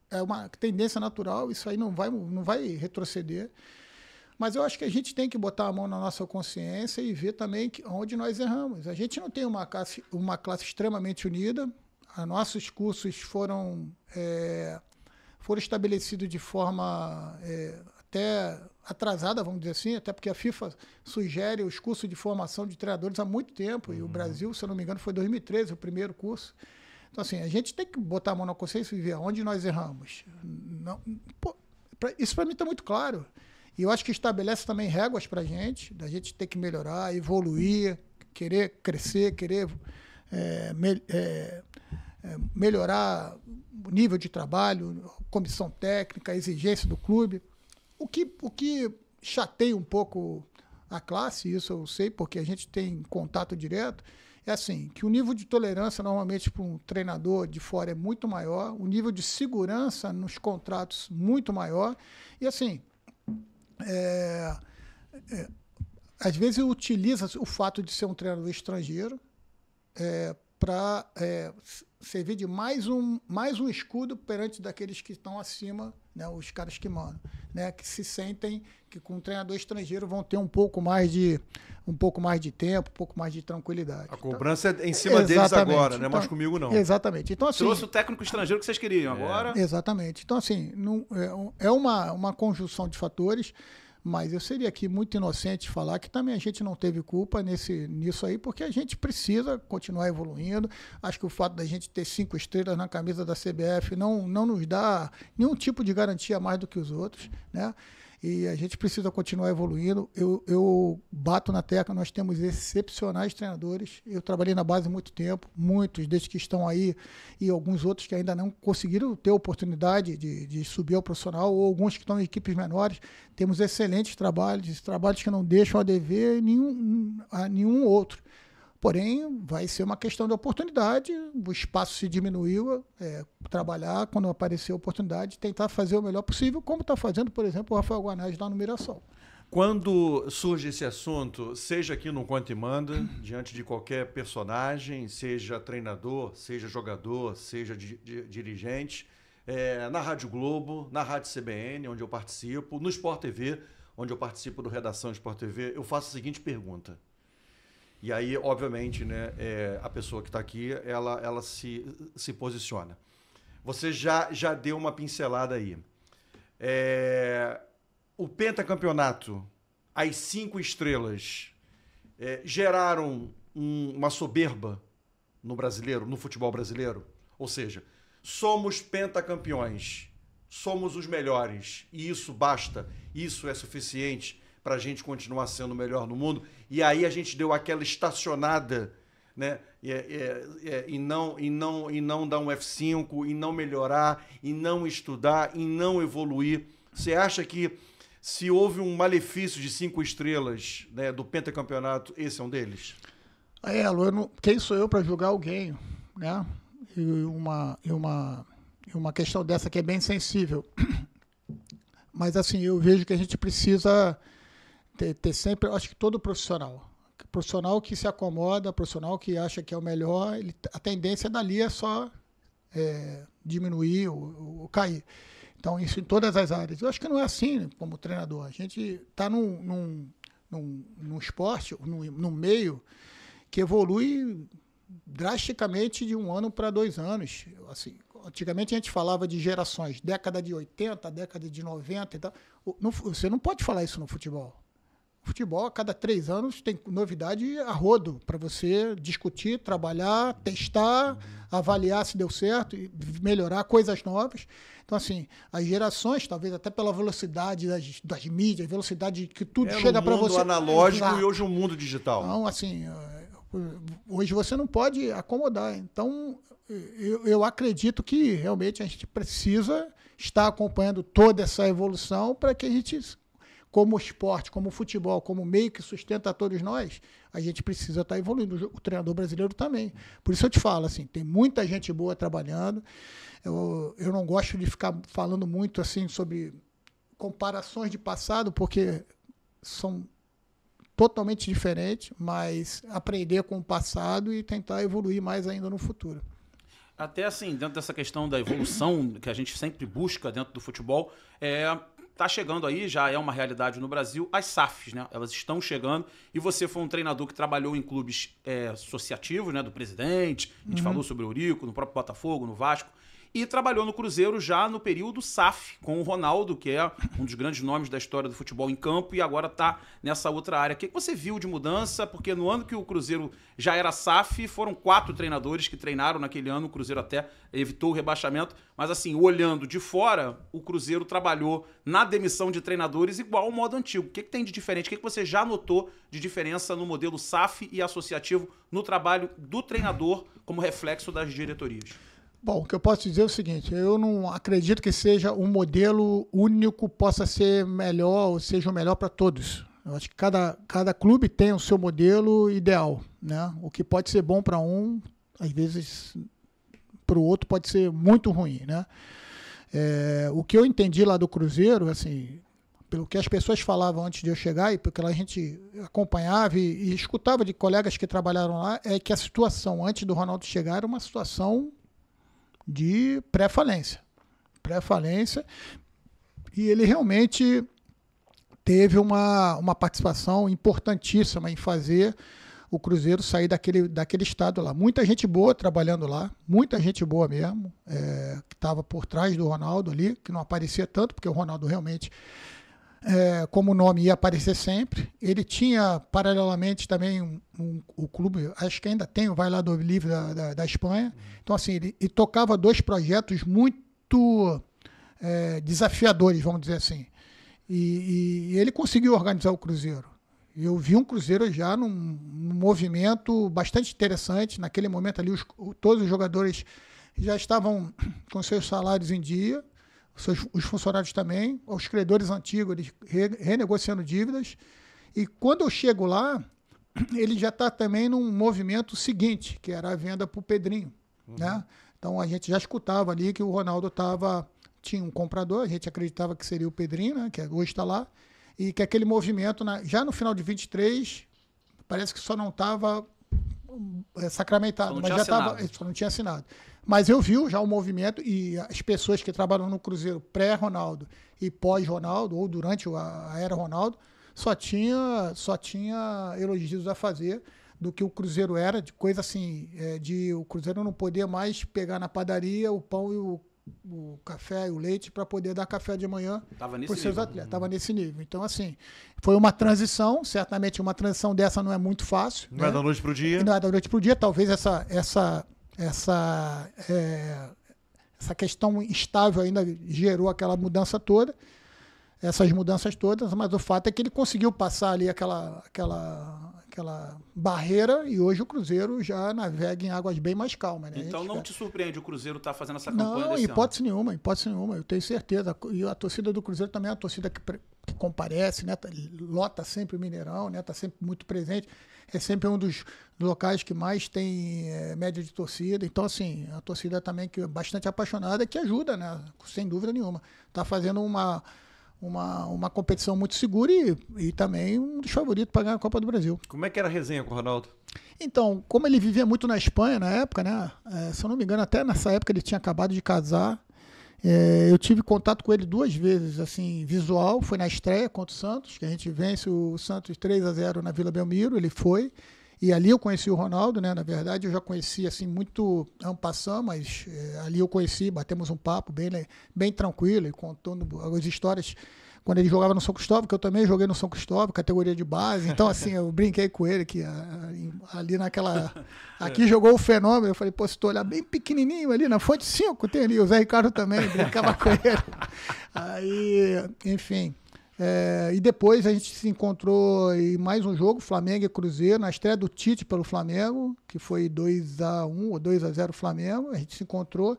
C: É uma tendência natural, isso aí não vai retroceder. Mas eu acho que a gente tem que botar a mão na nossa consciência e ver também onde nós erramos. A gente não tem uma classe extremamente unida. Nossos cursos foram estabelecidos de forma até atrasada, vamos dizer assim, até porque a FIFA sugere os cursos de formação de treinadores há muito tempo. E o Brasil, se eu não me engano, foi 2013 o primeiro curso. Então, assim, a gente tem que botar a mão na consciência e ver onde nós erramos. Isso para mim está muito claro. E eu acho que estabelece também réguas para a gente, da gente ter que melhorar, evoluir, querer crescer, querer melhorar o nível de trabalho, comissão técnica, a exigência do clube. O que chateia um pouco a classe, isso eu sei, porque a gente tem contato direto, é assim, que o nível de tolerância normalmente para um treinador de fora é muito maior, o nível de segurança nos contratos muito maior, e assim, às vezes utiliza o fato de ser um treinador estrangeiro para servir de mais um escudo perante daqueles que estão acima, né, os caras que mandam, né, que se sentem que com um treinador estrangeiro vão ter um pouco mais de tempo, um pouco mais de tranquilidade.
A: A cobrança é em cima deles agora, né? Mas comigo não.
C: Exatamente. Então, assim,
B: trouxe o técnico estrangeiro que vocês queriam agora.
C: Exatamente. Então, assim, é uma conjunção de fatores, mas eu seria aqui muito inocente falar que também a gente não teve culpa nisso aí, porque a gente precisa continuar evoluindo. Acho que o fato da gente ter 5 estrelas na camisa da CBF não nos dá nenhum tipo de garantia mais do que os outros, né? E a gente precisa continuar evoluindo. Eu bato na tecla, nós temos excepcionais treinadores. Eu trabalhei na base há muito tempo, muitos desde que estão aí e alguns outros que ainda não conseguiram ter oportunidade de subir ao profissional, ou alguns que estão em equipes menores. Temos excelentes trabalhos que não deixam a dever a nenhum outro. Porém, vai ser uma questão de oportunidade, o espaço se diminuiu, trabalhar quando aparecer a oportunidade, tentar fazer o melhor possível, como está fazendo, por exemplo, o Rafael Guanais lá no Mirassol.
A: Quando surge esse assunto, seja aqui no Conta e Manda, diante de qualquer personagem, seja treinador, seja jogador, seja dirigente, na Rádio Globo, na Rádio CBN, onde eu participo, no Sport TV, onde eu participo do Redação Sport TV, eu faço a seguinte pergunta. E aí, obviamente, né, a pessoa que está aqui, ela se posiciona. Você já deu uma pincelada aí. O pentacampeonato, as 5 estrelas, geraram uma soberba no brasileiro, no futebol brasileiro? Ou seja, somos pentacampeões, somos os melhores, e isso basta, isso é suficiente para a gente continuar sendo o melhor no mundo, e aí a gente deu aquela estacionada, né? E não dar um F5, e não melhorar, e não estudar, e não evoluir. Você acha que se houve um malefício de 5 estrelas, né, do pentacampeonato, esse é um deles?
C: Quem sou eu para julgar alguém, né? E uma questão dessa que é bem sensível. Mas assim, eu vejo que a gente precisa ter sempre, acho que todo profissional que se acomoda, profissional que acha que é o melhor, a tendência dali é só diminuir ou cair. Então, isso em todas as áreas. Eu acho que não é assim como treinador. A gente está num esporte, num meio que evolui drasticamente de 1 ano para 2 anos. Assim, antigamente a gente falava de gerações, década de 80, década de 90 e tal. Você não pode falar isso no futebol. Futebol, a cada 3 anos, tem novidade a rodo para você discutir, trabalhar, testar, avaliar se deu certo, melhorar coisas novas. Então, assim, as gerações, talvez até pela velocidade das mídias, velocidade que tudo chega para você.
A: Um mundo analógico e hoje um mundo digital.
C: Então, assim, hoje você não pode acomodar. Então, eu acredito que realmente a gente precisa estar acompanhando toda essa evolução para que a gente, como esporte, como futebol, como meio que sustenta todos nós, a gente precisa estar evoluindo. O treinador brasileiro também. Por isso eu te falo, assim, tem muita gente boa trabalhando. Eu não gosto de ficar falando muito assim sobre comparações de passado, porque são totalmente diferentes, mas aprender com o passado e tentar evoluir mais ainda no futuro.
B: Até assim, dentro dessa questão da evolução que a gente sempre busca dentro do futebol, tá chegando aí, já é uma realidade no Brasil, as SAFs, né? Elas estão chegando, e você foi um treinador que trabalhou em clubes associativos, né? Do Presidente, a gente falou sobre o Eurico, no próprio Botafogo, no Vasco, e trabalhou no Cruzeiro já no período SAF, com o Ronaldo, que é um dos grandes nomes da história do futebol em campo, e agora está nessa outra área. O que você viu de mudança? Porque no ano que o Cruzeiro já era SAF, foram 4 treinadores que treinaram naquele ano, o Cruzeiro até evitou o rebaixamento, mas assim, olhando de fora, o Cruzeiro trabalhou na demissão de treinadores igual ao modo antigo. O que tem de diferente? O que você já notou de diferença no modelo SAF e associativo no trabalho do treinador como reflexo das diretorias?
C: Bom, o que eu posso dizer é o seguinte, eu não acredito que seja um modelo único, possa ser melhor ou seja o melhor para todos. Eu acho que cada clube tem o seu modelo ideal, né? O que pode ser bom para um, às vezes para o outro pode ser muito ruim, né? O que eu entendi lá do Cruzeiro, assim, pelo que as pessoas falavam antes de eu chegar e pelo que a gente acompanhava e escutava de colegas que trabalharam lá, é que a situação antes do Ronaldo chegar era uma situação de pré-falência, e ele realmente teve uma participação importantíssima em fazer o Cruzeiro sair daquele estado lá. Muita gente boa trabalhando lá, muita gente boa mesmo, que estava por trás do Ronaldo ali, que não aparecia tanto, porque o Ronaldo realmente, como nome, ia aparecer sempre. Ele tinha, paralelamente, também o clube, acho que ainda tem o Vai Lá do Livre da Espanha. Então, assim, ele tocava 2 projetos muito desafiadores, vamos dizer assim. E ele conseguiu organizar o Cruzeiro. Eu vi um Cruzeiro já num movimento bastante interessante. Naquele momento ali, todos os jogadores já estavam com seus salários em dia, os funcionários também, os credores antigos, eles renegociando dívidas. E quando eu chego lá, ele já está também num movimento seguinte, que era a venda para o Pedrinho. Né? Então a gente já escutava ali que o Ronaldo tinha um comprador, a gente acreditava que seria o Pedrinho, né? Que hoje está lá, e que aquele movimento, já no final de 23, parece que só não estava sacramentado, mas já estava, só não tinha assinado. Mas eu vi já o movimento e as pessoas que trabalham no Cruzeiro pré-Ronaldo e pós-Ronaldo, ou durante a era Ronaldo, só tinha elogios a fazer do que o Cruzeiro era, de coisa assim, de o Cruzeiro não poder mais pegar na padaria o pão e o café e o leite para poder dar café de manhã para os seus atletas. Estava nesse nível. Então, assim, foi uma transição. Certamente uma transição dessa não é muito fácil.
A: Não é da noite para o dia.
C: Não é da noite para o dia. Talvez essa questão instável ainda gerou aquela mudança toda, essas mudanças todas, mas o fato é que ele conseguiu passar ali aquela barreira e hoje o Cruzeiro já navega em águas bem mais calmas. Né?
B: Então não te surpreende o Cruzeiro estar fazendo essa campanha
C: não,
B: desse
C: hipótese nenhuma, eu tenho certeza. E a torcida do Cruzeiro também é uma torcida que comparece, né? Lota sempre o Mineirão, né? Tá sempre muito presente. É sempre um dos locais que mais tem média de torcida. Então, assim, a torcida também que é bastante apaixonada, que ajuda, né? Sem dúvida nenhuma. Está fazendo uma competição muito segura e também um dos favoritos para ganhar a Copa do Brasil.
A: Como é que era a resenha com o Ronaldo?
C: Então, como ele vivia muito na Espanha na época, né? Se eu não me engano, até nessa época ele tinha acabado de casar. Eu tive contato com ele 2 vezes, assim, visual. Foi na estreia contra o Santos, que a gente vence o Santos 3-0 na Vila Belmiro. Ele foi. E ali eu conheci o Ronaldo, né? Na verdade, eu já conheci, assim, muito en passant, mas ali eu conheci, batemos um papo bem tranquilo, e contando as histórias quando ele jogava no São Cristóvão, que eu também joguei no São Cristóvão, categoria de base. Então, assim, eu brinquei com ele que ali naquela... Aqui jogou o Fenômeno. Eu falei, pô, se tu olhar bem pequenininho ali na Fonte 5, tem ali o Zé Ricardo também, brincava com ele. Aí, enfim... e depois a gente se encontrou em mais um jogo, Flamengo e Cruzeiro, na estreia do Tite pelo Flamengo, que foi 2-1 ou 2-0 Flamengo. A gente se encontrou.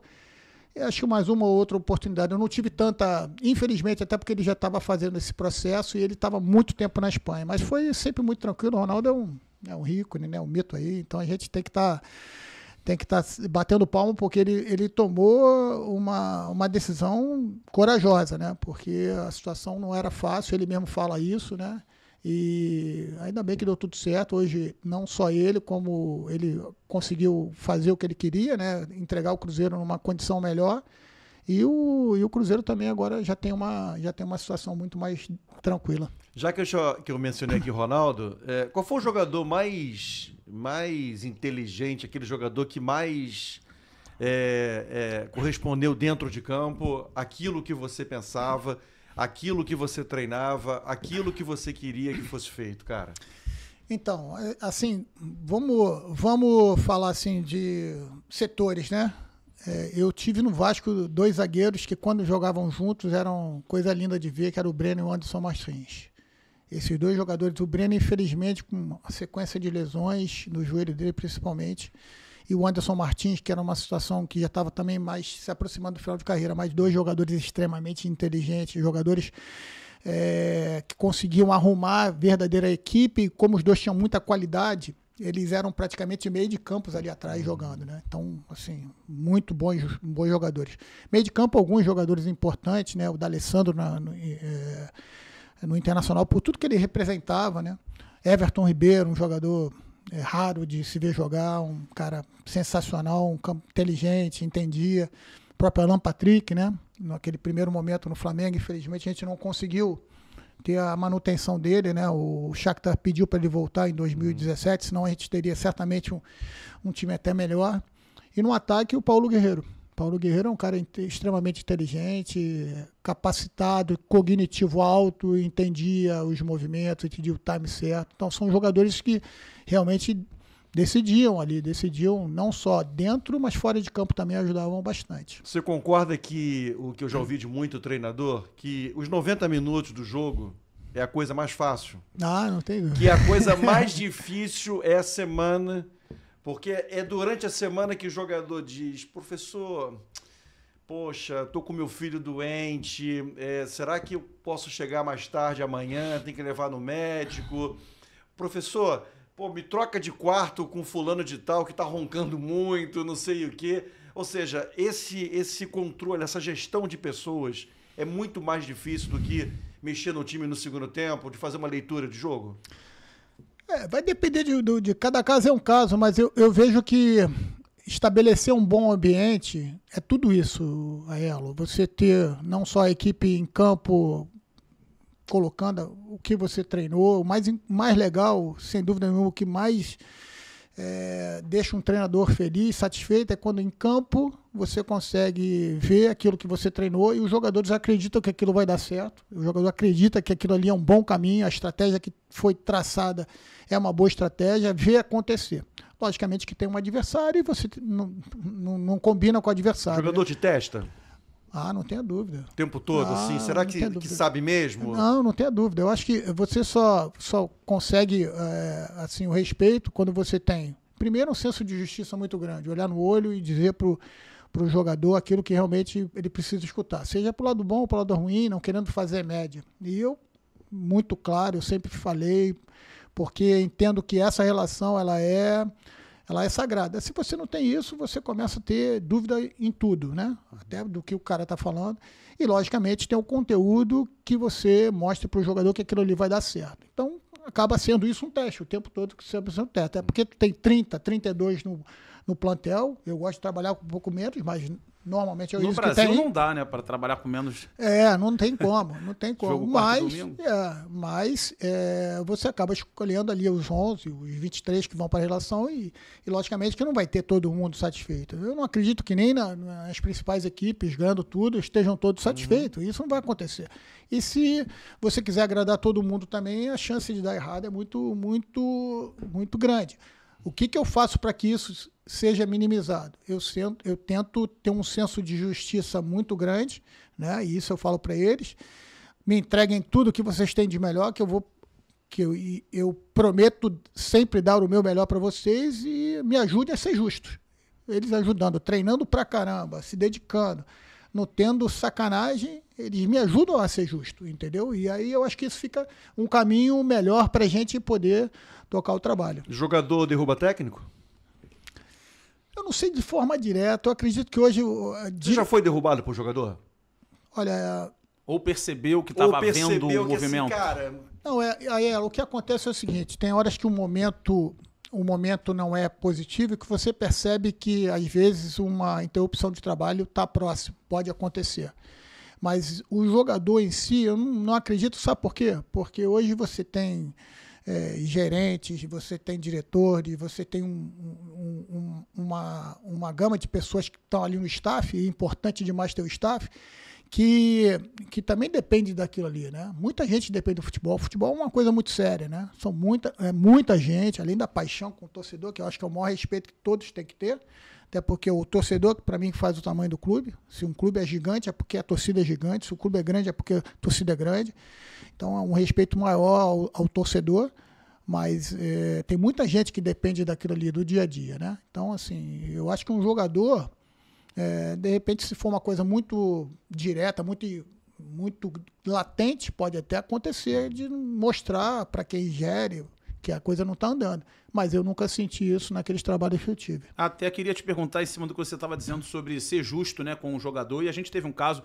C: E acho que mais uma ou outra oportunidade. Eu não tive tanta, infelizmente, até porque ele já estava fazendo esse processo e ele estava muito tempo na Espanha. Mas foi sempre muito tranquilo. O Ronaldo é um ícone, né? Um mito aí. Então a gente tem que estar batendo palmo, porque ele tomou uma decisão corajosa, né? Porque a situação não era fácil, ele mesmo fala isso, né? E ainda bem que deu tudo certo. Hoje, não só ele, como ele conseguiu fazer o que ele queria, né? Entregar o Cruzeiro numa condição melhor. E o Cruzeiro também agora já tem uma situação muito mais tranquila.
A: Já que eu mencionei aqui o Ronaldo, qual foi o jogador mais inteligente, aquele jogador que mais correspondeu dentro de campo aquilo que você pensava, aquilo que você treinava, aquilo que você queria que fosse feito, cara?
C: Então, assim, vamos falar assim de setores, né? Eu tive no Vasco 2 zagueiros que quando jogavam juntos eram coisa linda de ver, que era o Breno e o Anderson Martins. Esses 2 jogadores, o Breno infelizmente com a sequência de lesões no joelho dele principalmente, e o Anderson Martins, que era uma situação que já estava também mais se aproximando do final de carreira, mas 2 jogadores extremamente inteligentes, jogadores que conseguiam arrumar a verdadeira equipe, como os 2 tinham muita qualidade, eles eram praticamente meio de campos ali atrás jogando, né? Então, assim, muito bons jogadores. Meio de campo, alguns jogadores importantes, né? O D'Alessandro no Internacional, por tudo que ele representava, né? Everton Ribeiro, um jogador raro de se ver jogar, um cara sensacional, um campo inteligente, entendia. O próprio Alan Patrick, né? Naquele primeiro momento no Flamengo, infelizmente a gente não conseguiu ter a manutenção dele, né? O Shakhtar pediu para ele voltar em 2017, senão a gente teria certamente um time até melhor. E no ataque, o Paulo Guerreiro. Paulo Guerreiro é um cara extremamente inteligente, capacitado, cognitivo alto, entendia os movimentos, entendia o time certo. Então são jogadores que realmente decidiam não só dentro, mas fora de campo também ajudavam bastante.
A: Você concorda que o que eu já ouvi de muito treinador, que os 90 minutos do jogo é a coisa mais fácil?
C: Não tem dúvida.
A: Que a coisa mais difícil é a semana, porque é durante a semana que o jogador diz, professor, poxa, tô com meu filho doente, será que eu posso chegar mais tarde amanhã, tem que levar no médico? Professor, me troca de quarto com fulano de tal que tá roncando muito, não sei o quê. Ou seja, esse controle, essa gestão de pessoas é muito mais difícil do que mexer no time no segundo tempo, de fazer uma leitura de jogo?
C: Vai depender de cada caso é um caso, mas eu vejo que estabelecer um bom ambiente é tudo isso, Aelo. Você ter não só a equipe em campo colocando o que você treinou, o mais legal, sem dúvida nenhuma, o que mais deixa um treinador feliz, satisfeito, é quando em campo você consegue ver aquilo que você treinou e os jogadores acreditam que aquilo vai dar certo, o jogador acredita que aquilo ali é um bom caminho, a estratégia que foi traçada é uma boa estratégia, vê acontecer. Logicamente que tem um adversário e você não combina com o adversário.
A: O jogador te testa?
C: Não tenha dúvida.
A: O tempo todo, assim? Será que sabe mesmo?
C: Não tenha dúvida. Eu acho que você só consegue assim, o respeito quando você tem, primeiro, um senso de justiça muito grande, olhar no olho e dizer para o jogador aquilo que realmente ele precisa escutar. Seja para o lado bom ou para o lado ruim, não querendo fazer média. E eu, muito claro, eu sempre falei, porque entendo que essa relação ela é sagrada. Se você não tem isso, você começa a ter dúvida em tudo, né? Até do que o cara está falando. E, logicamente, tem o conteúdo que você mostra para o jogador que aquilo ali vai dar certo. Então, acaba sendo isso um teste, o tempo todo que você precisa um teste. Até porque tem 30, 32 no plantel. Eu gosto de trabalhar com um pouco menos, mas normalmente é isso que tem. No
B: Brasil não dá, né? Para trabalhar com menos...
C: não tem como. Não tem como.
B: Jogo
C: Mas você acaba escolhendo ali os 11, os 23 que vão para a relação e, logicamente, que não vai ter todo mundo satisfeito. Eu não acredito que nem nas principais equipes, ganhando tudo, estejam todos satisfeitos. Isso não vai acontecer. E se você quiser agradar todo mundo também, a chance de dar errado é muito, muito, muito grande. O que eu faço para que isso seja minimizado? Eu tento ter um senso de justiça muito grande, né? E isso eu falo para eles. Me entreguem tudo que vocês têm de melhor, eu prometo sempre dar o meu melhor para vocês e me ajudem a ser justos. Eles ajudando, treinando pra caramba, se dedicando, não tendo sacanagem, eles me ajudam a ser justo, entendeu? E aí eu acho que isso fica um caminho melhor para a gente poder tocar o trabalho.
A: Jogador derruba técnico?
C: Eu não sei de forma direta, eu acredito que hoje...
A: Você já foi derrubado por jogador?
C: Olha...
B: Ou percebeu que estava vendo o movimento?
A: Assim, cara...
C: Não, o que acontece é o seguinte, tem horas que o momento não é positivo e que você percebe que, às vezes, uma interrupção de trabalho está próximo, pode acontecer. Mas o jogador em si, eu não acredito, sabe por quê? Porque hoje você tem gerentes, você tem diretores, você tem uma gama de pessoas que estão ali no staff, e é importante demais ter o staff, que também depende daquilo ali, né? Muita gente depende do futebol. O futebol é uma coisa muito séria, né? São muita gente, além da paixão com o torcedor, que eu acho que é o maior respeito que todos têm que ter, até porque o torcedor, para mim, faz o tamanho do clube. Se um clube é gigante, é porque a torcida é gigante. Se o clube é grande, é porque a torcida é grande. Então, é um respeito maior ao torcedor, mas tem muita gente que depende daquilo ali, do dia a dia, né? Então, assim, eu acho que um jogador... de repente, se for uma coisa muito direta, muito latente, pode até acontecer de mostrar para quem gere que a coisa não está andando. Mas eu nunca senti isso naqueles trabalhos que eu tive.
B: Até queria te perguntar em cima do que você estava dizendo sobre ser justo, né, com o jogador. E a gente teve um caso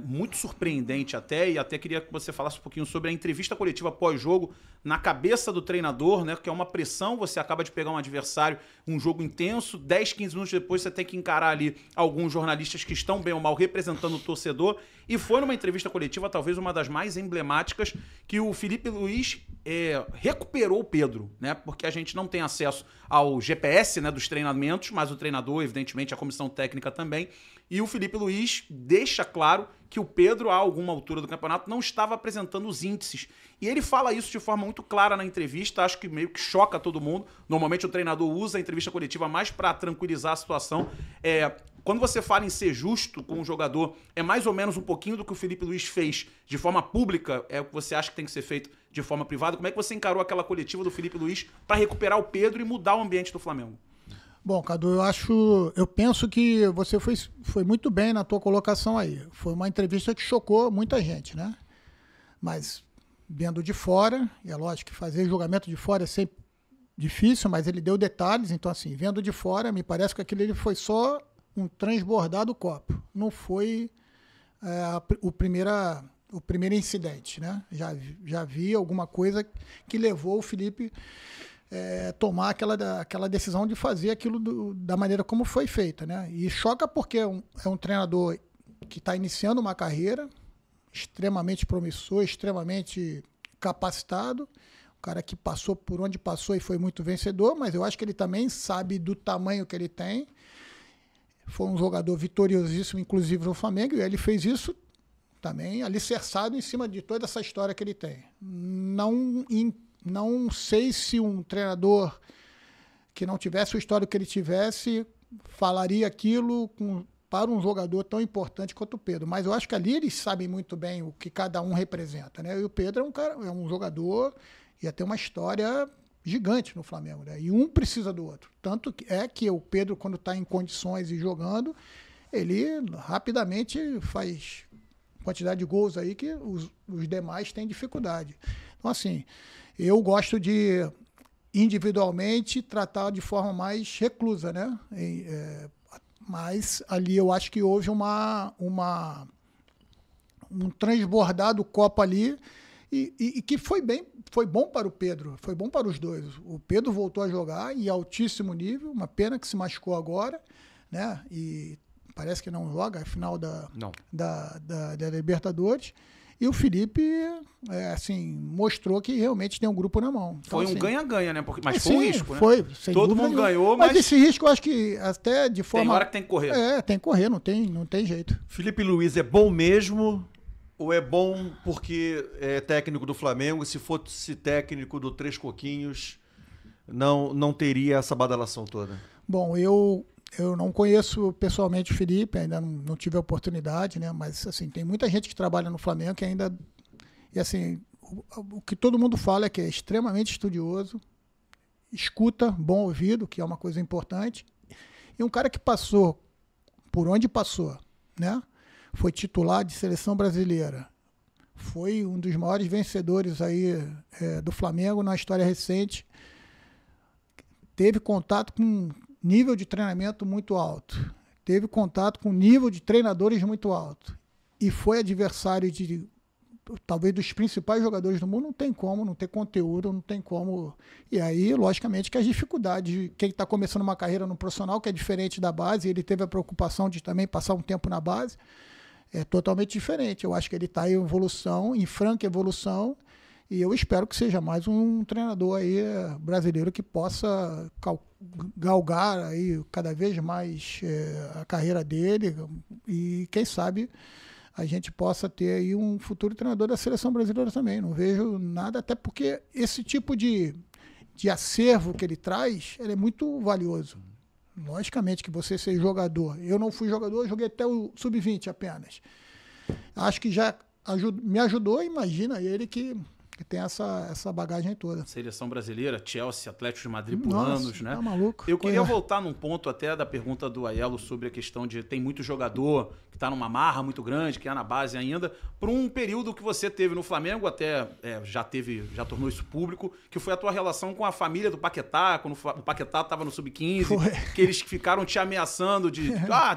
B: muito surpreendente e até queria que você falasse um pouquinho sobre a entrevista coletiva pós-jogo na cabeça do treinador, né, que é uma pressão. Você acaba de pegar um adversário, um jogo intenso, 10, 15 minutos depois você tem que encarar ali alguns jornalistas que estão bem ou mal representando o torcedor. E foi numa entrevista coletiva, talvez uma das mais emblemáticas, que o Felipe Luiz recuperou o Pedro, né, porque a gente não tem acesso ao GPS, né, dos treinamentos, mas o treinador, evidentemente, a comissão técnica também. E o Felipe Luiz deixa claro que o Pedro, a alguma altura do campeonato, não estava apresentando os índices. E ele fala isso de forma muito clara na entrevista, acho que meio que choca todo mundo. Normalmente o treinador usa a entrevista coletiva mais para tranquilizar a situação. Quando você fala em ser justo com o jogador, é mais ou menos um pouquinho do que o Felipe Luiz fez de forma pública, é o que você acha que tem que ser feito de forma privada? Como é que você encarou aquela coletiva do Felipe Luiz para recuperar o Pedro e mudar o ambiente do Flamengo?
C: Bom, Cadu, eu penso que você foi muito bem na tua colocação aí. Foi uma entrevista que chocou muita gente, né? Mas vendo de fora, e é lógico que fazer julgamento de fora é sempre difícil, mas ele deu detalhes, então assim, vendo de fora, me parece que aquilo ali foi só um transbordar do copo. Não foi o primeiro incidente, né? Já vi alguma coisa que levou o Felipe tomar aquela decisão de fazer aquilo da maneira como foi feita, né? E choca porque é um treinador que está iniciando uma carreira extremamente promissor, extremamente capacitado, um cara que passou por onde passou e foi muito vencedor, mas eu acho que ele também sabe do tamanho que ele tem. Foi um jogador vitoriosíssimo, inclusive no Flamengo, e ele fez isso também alicerçado em cima de toda essa história que ele tem. Não sei se um treinador que não tivesse o histórico que ele tivesse falaria aquilo para um jogador tão importante quanto o Pedro. Mas eu acho que ali eles sabem muito bem o que cada um representa, né? E o Pedro é um jogador, ia ter uma história gigante no Flamengo, né? E um precisa do outro. Tanto que o Pedro, quando está em condições e jogando, ele rapidamente faz quantidade de gols aí que os demais têm dificuldade. Então, assim, eu gosto de individualmente tratar de forma mais reclusa, né? Mas ali eu acho que houve um transbordar do copo ali e que foi bom para o Pedro, foi bom para os dois. O Pedro voltou a jogar em altíssimo nível, uma pena que se machucou agora, né? E parece que não joga a final da Libertadores. E o Felipe, assim, mostrou que realmente tem um grupo na mão. Então,
B: foi um ganha-ganha, né? Mas foi um risco, né?
C: Foi, sem
B: todo mundo ganhou, mas
C: esse risco eu acho que até de forma...
B: Tem hora que tem que correr.
C: Tem que correr, não tem jeito.
A: Felipe Luiz é bom mesmo ou é bom porque é técnico do Flamengo? Se fosse técnico do Três Coquinhos, não teria essa badalação toda?
C: Bom, eu não conheço pessoalmente o Felipe, ainda não tive a oportunidade, né? Mas assim, tem muita gente que trabalha no Flamengo que ainda... E assim, o que todo mundo fala é que é extremamente estudioso, escuta, bom ouvido, que é uma coisa importante, e um cara que passou por onde passou, né? Foi titular de seleção brasileira, foi um dos maiores vencedores aí do Flamengo na história recente, teve contato com nível de treinamento muito alto, teve contato com nível de treinadores muito alto e foi adversário de talvez dos principais jogadores do mundo. Não tem como, não tem conteúdo, não tem como. E aí, logicamente, que as dificuldades de quem está começando uma carreira no profissional, que é diferente da base, ele teve a preocupação de também passar um tempo na base, é totalmente diferente. Eu acho que ele está em evolução, em franca evolução, e eu espero que seja mais um treinador aí brasileiro que possa galgar aí cada vez mais a carreira dele e, quem sabe, a gente possa ter aí um futuro treinador da seleção brasileira também. Não vejo nada, até porque esse tipo de acervo que ele traz, ele é muito valioso. Logicamente que você ser jogador, eu não fui jogador, eu joguei até o sub-20 apenas. Acho que já me ajudou, imagina ele que tem essa bagagem toda.
B: Seleção brasileira, Chelsea, Atlético de Madrid por anos, né?
C: Tá maluco.
B: Eu queria voltar num ponto até da pergunta do Aiello sobre a questão de tem muito jogador que está numa marra muito grande, que é na base ainda, por um período que você teve no Flamengo, até já tornou isso público, que foi a tua relação com a família do Paquetá, quando o Paquetá estava no Sub-15, que eles ficaram te ameaçando de,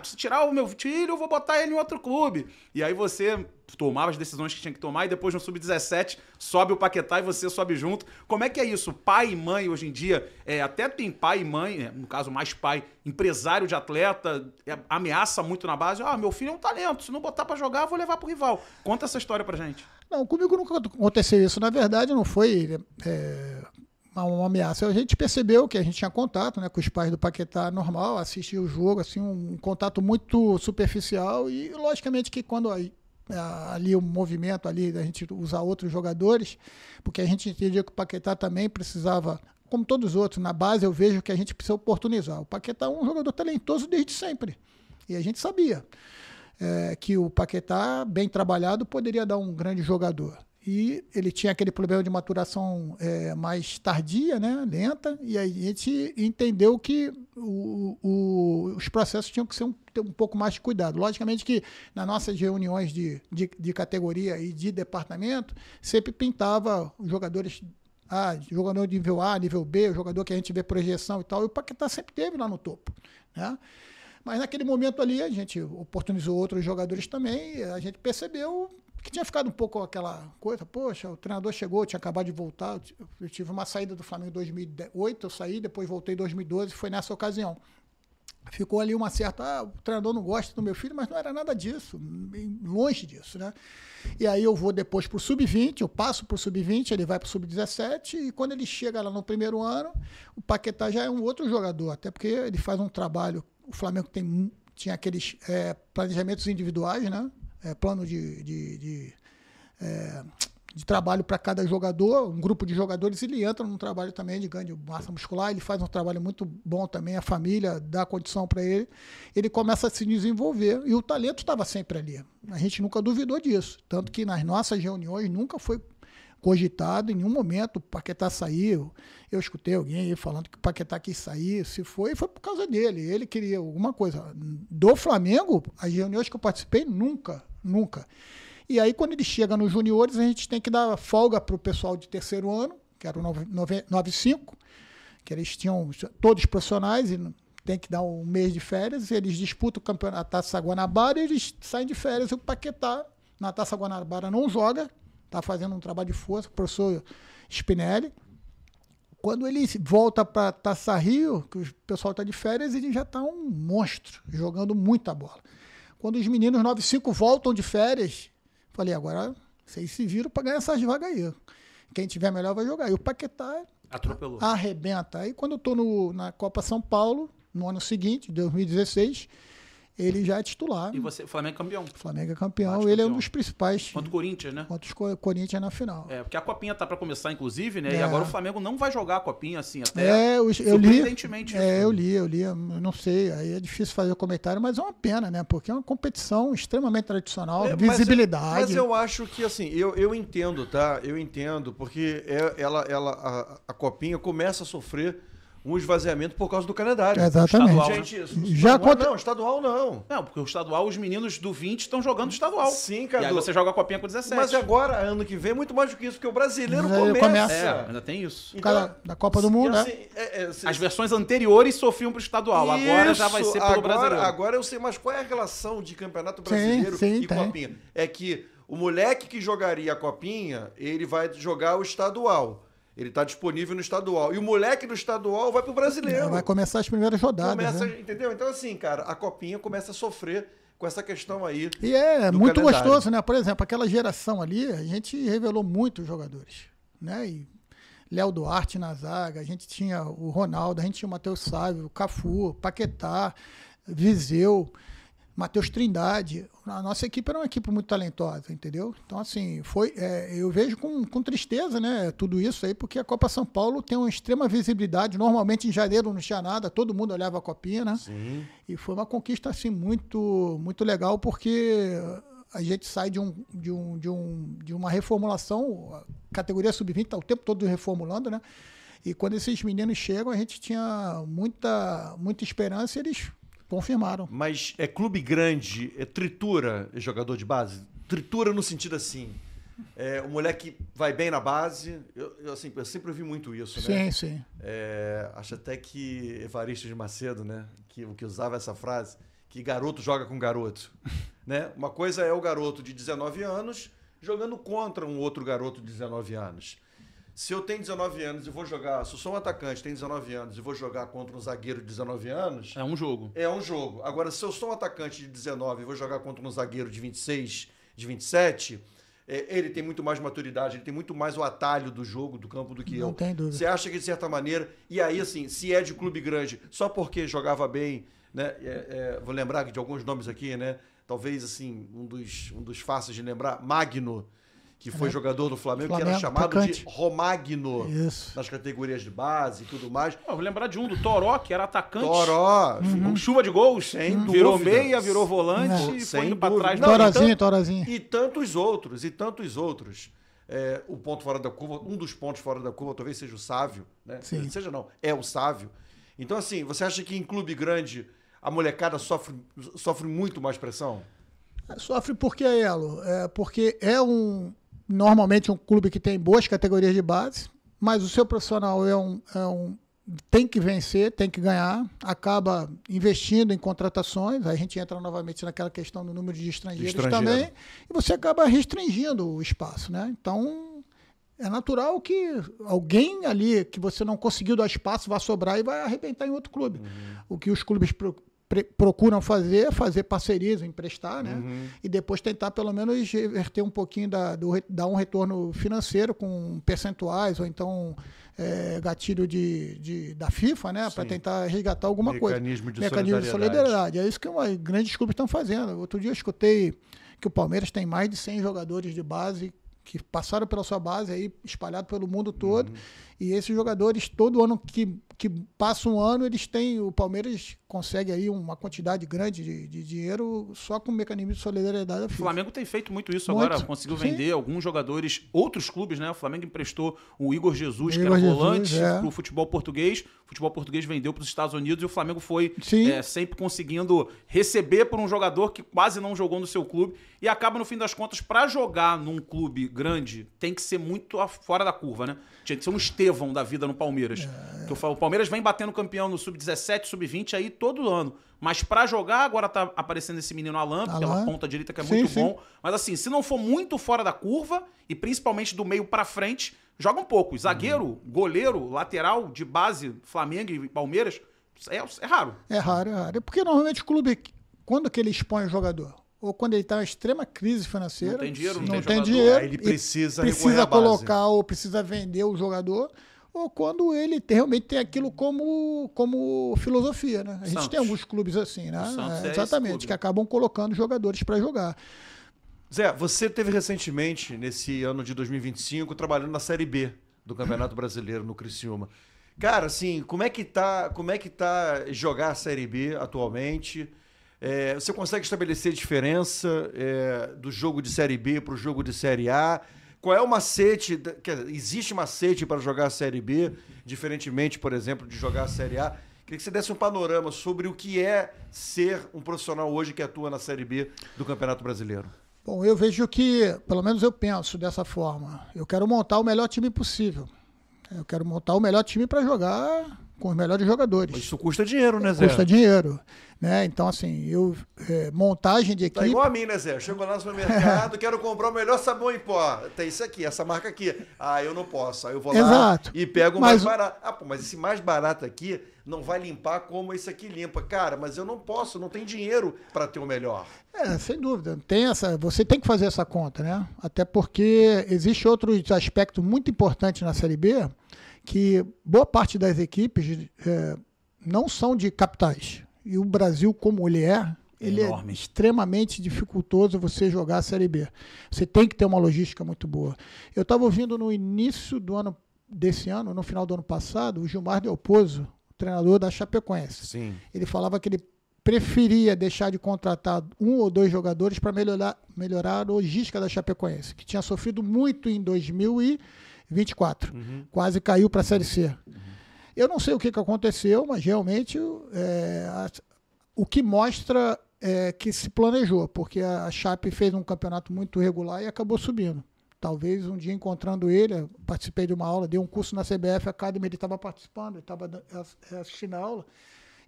B: se tirar o meu filho, eu vou botar ele em outro clube. E aí você tomava as decisões que tinha que tomar e depois no Sub-17 sobe o Paquetá e você sobe junto. Como é que é isso? Pai e mãe hoje em dia, até tem pai e mãe, no caso mais pai, empresário de atleta, ameaça muito na base, meu filho é um talento, se não botar pra jogar, eu vou levar pro rival. Conta essa história pra gente.
C: Não, comigo nunca aconteceu isso. Na verdade, não foi uma ameaça. A gente percebeu que a gente tinha contato, né, com os pais do Paquetá normal, assistia o jogo, assim, um contato muito superficial e, logicamente, que quando ali o movimento ali da gente usar outros jogadores, porque a gente entendia que o Paquetá também precisava, como todos os outros, na base eu vejo que a gente precisa oportunizar. O Paquetá é um jogador talentoso desde sempre. E a gente sabia que o Paquetá, bem trabalhado, poderia dar um grande jogador. E ele tinha aquele problema de maturação mais tardia, né, lenta, e aí a gente entendeu que os processos tinham que ter um pouco mais de cuidado. Logicamente que nas nossas reuniões de categoria e de departamento, sempre pintava os jogadores, jogador de nível A, nível B, o jogador que a gente vê projeção e tal, e o Paquetá sempre esteve lá no topo, né? Mas naquele momento ali a gente oportunizou outros jogadores também, e a gente percebeu que tinha ficado um pouco aquela coisa, poxa, o treinador chegou, tinha acabado de voltar, eu tive uma saída do Flamengo em 2008, eu saí, depois voltei em 2012, foi nessa ocasião. Ficou ali uma certa, o treinador não gosta do meu filho, mas não era nada disso, longe disso, né? E aí eu vou depois para o Sub-20, eu passo para o Sub-20, ele vai para o Sub-17, e quando ele chega lá no primeiro ano, o Paquetá já é um outro jogador, até porque ele faz um trabalho, o Flamengo tinha aqueles planejamentos individuais, né? Plano de trabalho para cada jogador, um grupo de jogadores, ele entra num trabalho também de ganho de massa muscular, ele faz um trabalho muito bom também, a família dá condição para ele começa a se desenvolver, e o talento estava sempre ali, a gente nunca duvidou disso, tanto que nas nossas reuniões nunca foi cogitado, em nenhum momento o Paquetá saiu, eu escutei alguém aí falando que o Paquetá quis sair, se foi por causa dele, ele queria alguma coisa. Do Flamengo, as reuniões que eu participei, nunca. E aí, quando ele chega nos juniores, a gente tem que dar folga para o pessoal de terceiro ano, que era o 95, que eles tinham todos profissionais e tem que dar um mês de férias, eles disputam o campeonato, a Taça Guanabara, e eles saem de férias, e o Paquetá, na Taça Guanabara, não joga, está fazendo um trabalho de força, o professor Spinelli. Quando ele volta para Taça Rio, que o pessoal está de férias, ele já está um monstro, jogando muita bola. Quando os meninos 95 voltam de férias, falei, agora vocês se viram para ganhar essas vagas aí. Quem tiver melhor vai jogar. E o Paquetá
B: atropelou. Arrebenta.
C: Aí quando eu estou na Copa São Paulo, no ano seguinte, 2016, ele já é titular.
B: E você, Flamengo é campeão.
C: Flamengo é campeão, ele é um dos principais.
B: Contra o Corinthians, né?
C: Contra o Corinthians na final.
B: Porque a Copinha tá para começar, inclusive, né? E agora o Flamengo não vai jogar a Copinha, assim, até
C: surpreendentemente. Eu li, eu não sei, aí é difícil fazer o comentário, mas é uma pena, né? Porque é uma competição extremamente tradicional, visibilidade.
A: Mas eu acho que, assim, eu entendo, tá? Eu entendo, porque a Copinha começa a sofrer um esvaziamento por causa do calendário.
C: Exatamente.
B: Estadual,
A: gente, estadual não.
B: Não, porque o estadual, os meninos do 20 estão jogando estadual.
A: Sim, cara.
B: E aí você joga a Copinha com 17.
A: Mas agora, ano que vem, é muito mais do que isso, porque o brasileiro começa.
B: Ainda tem isso.
C: Então, da Copa do Mundo,
A: assim,
C: né?
B: As versões anteriores sofriam pro estadual, agora já vai ser pelo brasileiro.
A: Agora eu sei, mas qual é a relação de campeonato brasileiro e Copinha? É que o moleque que jogaria a Copinha, ele vai jogar o estadual. Ele está disponível no estadual. E o moleque do estadual vai pro brasileiro.
C: Vai começar as primeiras rodadas. Né?
A: Entendeu? Então, assim, cara, a Copinha começa a sofrer com essa questão aí.
C: E é muito gostoso, né? Por exemplo, aquela geração ali, a gente revelou muitos jogadores. Né? E Léo Duarte na zaga, a gente tinha o Ronaldo, a gente tinha o Matheus Sávio, o Cafu, Paquetá, Viseu, Matheus Trindade. A nossa equipe era uma equipe muito talentosa, entendeu? Então, assim, eu vejo com tristeza, né, tudo isso aí, porque a Copa São Paulo tem uma extrema visibilidade. Normalmente, em janeiro não tinha nada, todo mundo olhava a Copinha, né?
A: Sim.
C: E foi uma conquista, assim, muito, muito legal, porque a gente sai de uma reformulação, a categoria sub-20 está o tempo todo reformulando, né? E quando esses meninos chegam, a gente tinha muita esperança e eles confirmaram.
A: Mas é clube grande, tritura jogador de base? Tritura no sentido assim, o moleque vai bem na base, eu sempre ouvi muito isso, né?
C: Sim.
A: Acho até que Evaristo de Macedo, né, que usava essa frase, que garoto joga com garoto. Né? Uma coisa é o garoto de 19 anos jogando contra um outro garoto de 19 anos. Se eu tenho 19 anos e vou jogar, se eu sou um atacante, tenho 19 anos e vou jogar contra um zagueiro de 19 anos...
B: É um jogo.
A: É um jogo. Agora, se eu sou um atacante de 19 e vou jogar contra um zagueiro de 26, de 27, ele tem muito mais maturidade, ele tem muito mais o atalho do jogo, do campo do que eu.
C: Não tem dúvida.
A: Você acha que, de certa maneira... E aí, assim, se é de clube grande, só porque jogava bem, né? Vou lembrar de alguns nomes aqui, né? Talvez, assim, um dos fáceis de lembrar, Magno, que foi jogador do Flamengo, que era chamado atacante. De Romagno.
C: Isso.
A: Nas categorias de base e tudo mais.
B: Vou lembrar de do Toró, que era atacante.
A: Toró.
B: Chuva de gols. Virou meia, virou volante e foi indo pra trás.
C: Torazinho.
A: E tantos outros. O ponto fora da curva, um dos pontos fora da curva talvez seja o Sávio. Né?
C: Sim.
A: Seja não, é o Sávio. Então, assim, você acha que em clube grande a molecada sofre muito mais pressão?
C: Sofre porque, Elo, porque normalmente um clube que tem boas categorias de base, mas o seu profissional é um tem que vencer, tem que ganhar, acaba investindo em contratações, aí a gente entra novamente naquela questão do número de estrangeiros também, e você acaba restringindo o espaço, né? Então, é natural que alguém ali que você não conseguiu dar espaço vai sobrar e vai arrebentar em outro clube. O que os clubes procuram fazer parcerias, emprestar, né? E depois tentar pelo menos reverter um pouquinho, dar um retorno financeiro com percentuais, ou então gatilho da FIFA, né? Para tentar resgatar alguma
A: Mecanismo
C: coisa.
A: Mecanismo
C: de solidariedade. É isso que grandes clubes estão fazendo. Outro dia eu escutei que o Palmeiras tem mais de 100 jogadores de base que passaram pela sua base aí, espalhado pelo mundo todo, e esses jogadores, todo ano que passa um ano, o Palmeiras consegue aí uma quantidade grande de dinheiro só com o mecanismo de solidariedade da FIFA.
B: O Flamengo tem feito muito isso agora, conseguiu vender alguns jogadores, outros clubes, né? O Flamengo emprestou o Igor Jesus, que era volante, para o futebol português. O futebol português vendeu para os Estados Unidos e o Flamengo foi sempre conseguindo receber por um jogador que quase não jogou no seu clube e acaba, no fim das contas, para jogar num clube grande, tem que ser muito fora da curva, né? Tinha que ser um Estevão da vida no Palmeiras. O Palmeiras vem batendo campeão no Sub-17, Sub-20 aí todo ano. Mas pra jogar, agora tá aparecendo esse menino Alan, pela ponta direita, que é muito bom. Mas assim, se não for muito fora da curva, e principalmente do meio pra frente, joga um pouco. Zagueiro, goleiro, lateral, de base, Flamengo e Palmeiras, é raro.
C: É raro. Porque normalmente o clube, quando que ele expõe o jogador? Ou quando ele está em extrema crise financeira,
B: não tem dinheiro,
C: não tem dinheiro,
A: aí ele precisa
C: colocar ou precisa vender o jogador, ou quando ele realmente tem aquilo como filosofia, né? A gente tem alguns clubes assim, né? Exatamente, que acabam colocando jogadores para jogar.
A: Zé, você teve recentemente, nesse ano de 2025, trabalhando na Série B do Campeonato Brasileiro, no Criciúma. Cara, assim, como é que tá jogar a Série B atualmente? Você consegue estabelecer a diferença do jogo de Série B para o jogo de Série A? Qual é o macete? Existe macete para jogar a Série B, diferentemente, por exemplo, de jogar a Série A? Queria que você desse um panorama sobre o que é ser um profissional hoje que atua na Série B do Campeonato Brasileiro.
C: Bom, eu vejo que, pelo menos eu penso dessa forma, eu quero montar o melhor time possível. Eu quero montar o melhor time para jogar com os melhores jogadores.
A: Mas isso custa dinheiro, né, Zé?
C: Custa dinheiro. Né? Então, assim, montagem de equipe...
A: Tá igual a mim, né, Zé? Eu chego lá no supermercado, quero comprar o melhor sabão em pó. Tem isso aqui, essa marca aqui. Ah, eu não posso. Aí eu vou lá e pego o mais barato. Ah, pô, mas esse mais barato aqui não vai limpar como esse aqui limpa. Cara, mas eu não posso, não tenho dinheiro para ter o melhor.
C: Sem dúvida. Você tem que fazer essa conta, né? Até porque existe outros aspectos muito importantes na Série B, que boa parte das equipes não são de capitais. E o Brasil, como ele é extremamente dificultoso você jogar a Série B. Você tem que ter uma logística muito boa. Eu estava ouvindo no início desse ano, no final do ano passado, o Gilmar Delpozo, treinador da Chapecoense.
A: Sim.
C: Ele falava que ele preferia deixar de contratar 1 ou 2 jogadores para melhorar a logística da Chapecoense, que tinha sofrido muito em 2024. Quase caiu para a Série C. Eu não sei o que aconteceu, mas realmente o que mostra é que se planejou, porque a Chape fez um campeonato muito regular e acabou subindo. Talvez um dia encontrando ele, eu participei de uma aula, dei um curso na CBF Academy, ele estava participando, ele estava assistindo a aula,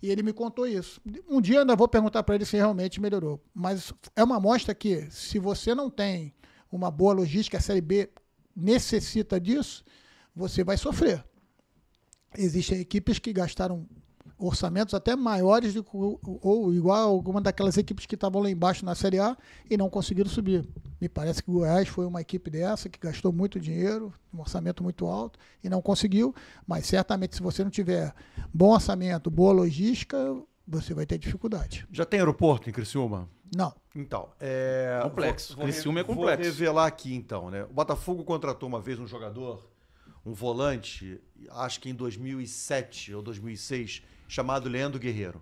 C: e ele me contou isso. Um dia ainda vou perguntar para ele se realmente melhorou. Mas é uma amostra que, se você não tem uma boa logística, a Série B necessita disso, você vai sofrer. Existem equipes que gastaram orçamentos até maiores ou igual a alguma daquelas equipes que estavam lá embaixo na Série A e não conseguiram subir. Me parece que o Goiás foi uma equipe dessa que gastou muito dinheiro, um orçamento muito alto e não conseguiu, mas certamente se você não tiver bom orçamento, boa logística, você vai ter dificuldade.
A: Já tem aeroporto em Criciúma?
C: Não.
A: Então,
B: complexo. Criciúma é complexo.
A: Vou revelar aqui então, né? O Botafogo contratou uma vez um jogador, um volante, acho que em 2007 ou 2006, chamado Leandro Guerreiro,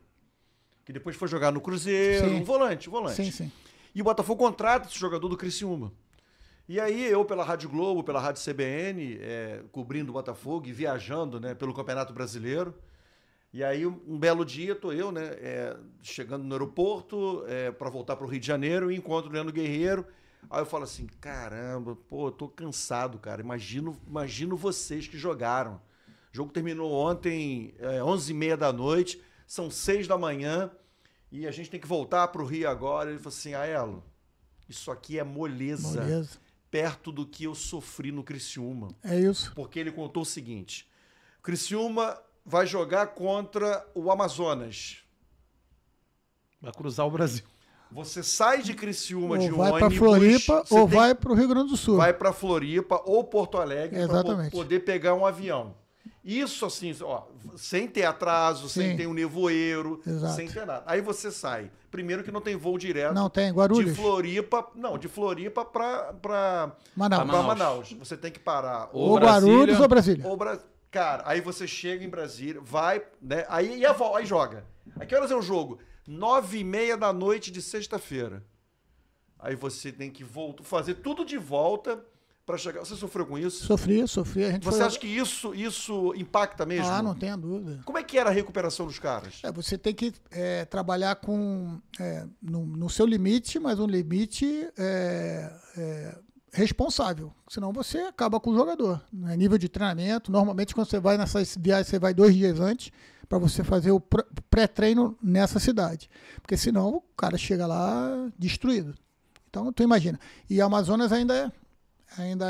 A: que depois foi jogar no Cruzeiro, um volante.
C: Sim.
A: E o Botafogo contrata esse jogador do Criciúma. E aí eu, pela Rádio Globo, pela Rádio CBN, cobrindo o Botafogo e viajando, né, pelo Campeonato Brasileiro. E aí um belo dia tô eu, né, chegando no aeroporto para voltar para o Rio de Janeiro e encontro o Leandro Guerreiro. Aí eu falo assim, caramba, pô, eu tô cansado, cara. Imagino vocês que jogaram O jogo terminou ontem, 11h30 da noite, são 6 da manhã, e a gente tem que voltar para o Rio agora. Ele falou assim, Aelo, isso aqui é moleza perto do que eu sofri no Criciúma.
C: É isso.
A: Porque ele contou o seguinte, o Criciúma vai jogar contra o Amazonas.
B: Vai cruzar o Brasil.
A: Você sai de Criciúma de ônibus...
C: Ou vai para Floripa ou vai para o Rio Grande do Sul.
A: Vai para Floripa ou Porto Alegre
C: para
A: poder pegar um avião. Isso assim, ó, sem ter atraso, sem ter um nevoeiro, sem ter nada. Aí você sai. Primeiro que não tem voo direto.
C: Não tem, Guarulhos.
A: De Floripa para
C: Manaus.
A: Você tem que parar.
C: Ou Guarulhos ou Brasília.
A: Cara, aí você chega em Brasília, vai, né? Aí joga. A que horas é o jogo? 9h30 da noite de sexta-feira. Aí você tem que fazer tudo de volta para chegar. Você sofreu com isso?
C: Sofri.
A: Você acha que isso impacta mesmo?
C: Ah, não tenha dúvida.
A: Como é que era a recuperação dos caras?
C: Você tem que trabalhar com no seu limite, mas um limite responsável. Senão você acaba com o jogador. Nível de treinamento, normalmente quando você vai nessas viagens, você vai 2 dias antes para você fazer o pré-treino nessa cidade. Porque senão o cara chega lá destruído. Então, tu imagina. E Amazonas ainda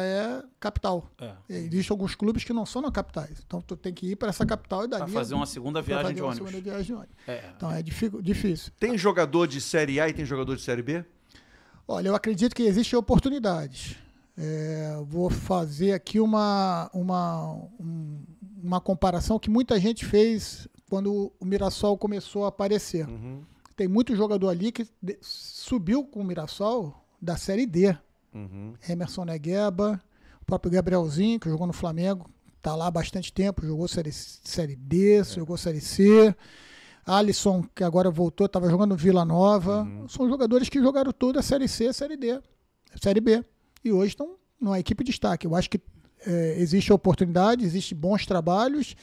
C: é capital. Existem alguns clubes que não são na capitais. Então, tu tem que ir para essa capital e dali...
B: Para fazer uma segunda viagem de ônibus.
C: Então, é difícil.
A: Tem jogador de Série A e tem jogador de Série B?
C: Olha, eu acredito que existem oportunidades. Vou fazer aqui uma comparação que muita gente fez quando o Mirassol começou a aparecer.
A: Uhum.
C: Tem muito jogador ali que subiu com o Mirassol da Série D.
A: Uhum.
C: Emerson Negueba, o próprio Gabrielzinho, que jogou no Flamengo, está lá há bastante tempo, jogou Série D, jogou Série C. Alisson, que agora voltou, estava jogando no Vila Nova.
A: Uhum.
C: São jogadores que jogaram toda a Série C, Série D, Série B. E hoje estão numa equipe de destaque. Eu acho que existe oportunidade, existe bons trabalhos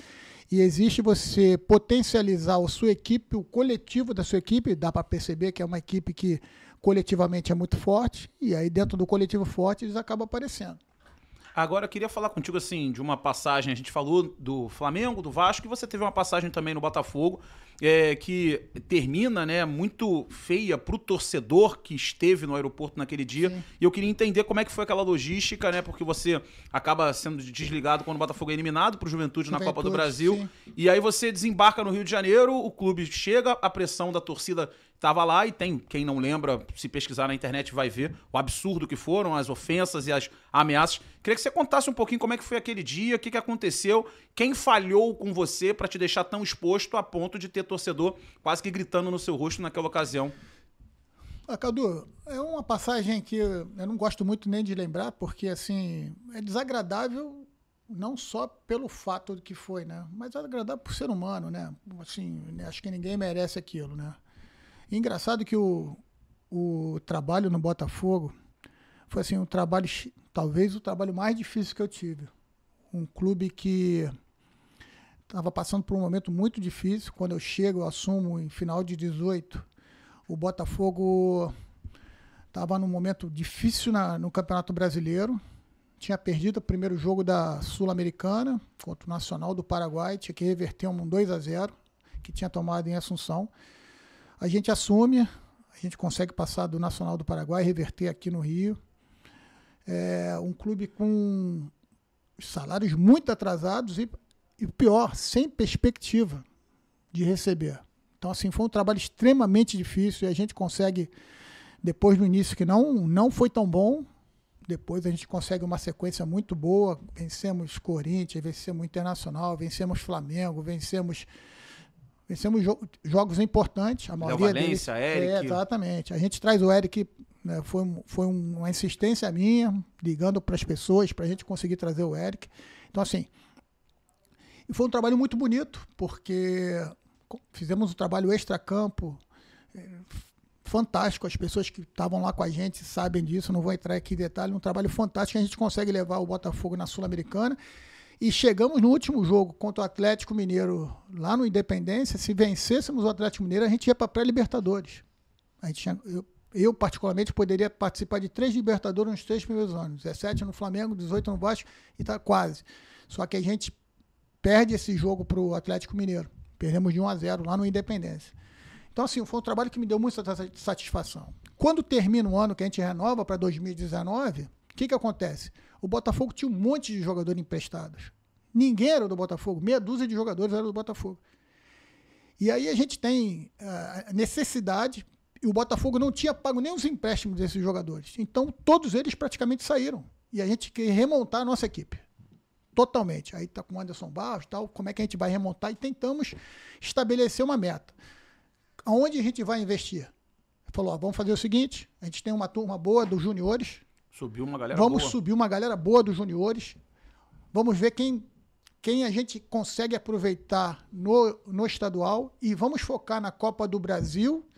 C: e existe você potencializar a sua equipe, o coletivo da sua equipe. Dá para perceber que é uma equipe que coletivamente é muito forte e aí dentro do coletivo forte eles acabam aparecendo.
B: Agora, eu queria falar contigo, assim, de uma passagem, a gente falou do Flamengo, do Vasco, e você teve uma passagem também no Botafogo, que termina, né, muito feia pro torcedor que esteve no aeroporto naquele dia. Sim. E eu queria entender como é que foi aquela logística, né, porque você acaba sendo desligado quando o Botafogo é eliminado pro Juventude na Copa do Brasil. Sim. E aí você desembarca no Rio de Janeiro, o clube chega, a pressão da torcida estava lá, e tem, quem não lembra, se pesquisar na internet vai ver o absurdo que foram, as ofensas e as ameaças. Queria que você contasse um pouquinho como é que foi aquele dia, o que aconteceu, quem falhou com você para te deixar tão exposto a ponto de ter torcedor quase que gritando no seu rosto naquela ocasião.
C: Cadu, é uma passagem que eu não gosto muito nem de lembrar, porque assim, é desagradável não só pelo fato que foi, né, mas é agradável por ser humano, né, assim, acho que ninguém merece aquilo, né. E engraçado que o trabalho no Botafogo foi assim, talvez o trabalho mais difícil que eu tive. Um clube que estava passando por um momento muito difícil. Quando eu chego, eu assumo em final de 18. O Botafogo estava num momento difícil no Campeonato Brasileiro. Tinha perdido o primeiro jogo da Sul-Americana contra o Nacional do Paraguai. Tinha que reverter um 2-0 que tinha tomado em Assunção. A gente assume, a gente consegue passar do Nacional do Paraguai e reverter aqui no Rio. É um clube com salários muito atrasados e pior, sem perspectiva de receber. Então, assim, foi um trabalho extremamente difícil e a gente consegue, depois do início que não foi tão bom, depois a gente consegue uma sequência muito boa. Vencemos Corinthians, vencemos Internacional, vencemos Flamengo, vencemos jogos importantes. A maioria
B: Valência,
C: deles,
B: Eric.
C: Exatamente. A gente traz o Eric, né, foi uma insistência minha, ligando para as pessoas, para a gente conseguir trazer o Eric. Então, assim, e foi um trabalho muito bonito, porque fizemos um trabalho extracampo fantástico. As pessoas que estavam lá com a gente sabem disso, não vou entrar aqui em detalhe. Um trabalho fantástico, a gente consegue levar o Botafogo na Sul-Americana. E chegamos no último jogo contra o Atlético Mineiro, lá no Independência. Se vencêssemos o Atlético Mineiro, a gente ia para a pré-Libertadores. Eu, particularmente, poderia participar de 3 Libertadores nos 3 primeiros anos. 17 no Flamengo, 18 no Vasco e tá quase. Só que a gente perde esse jogo para o Atlético Mineiro. Perdemos de 1-0 lá no Independência. Então, assim, foi um trabalho que me deu muita satisfação. Quando termina o ano que a gente renova para 2019, o que acontece? O Botafogo tinha um monte de jogadores emprestados. Ninguém era do Botafogo, meia dúzia de jogadores eram do Botafogo. E aí a gente tem a necessidade, e o Botafogo não tinha pago nem os empréstimos desses jogadores. Então, todos eles praticamente saíram. E a gente quer remontar a nossa equipe. Totalmente. Aí está com o Anderson Barros e tal, como é que a gente vai remontar? E tentamos estabelecer uma meta. Aonde a gente vai investir? Falou, vamos fazer o seguinte, a gente tem uma turma boa dos juniores.
B: Subiu uma galera
C: Vamos
B: boa.
C: subir uma galera boa dos juniores. Vamos ver quem a gente consegue aproveitar no estadual e vamos focar na Copa do Brasil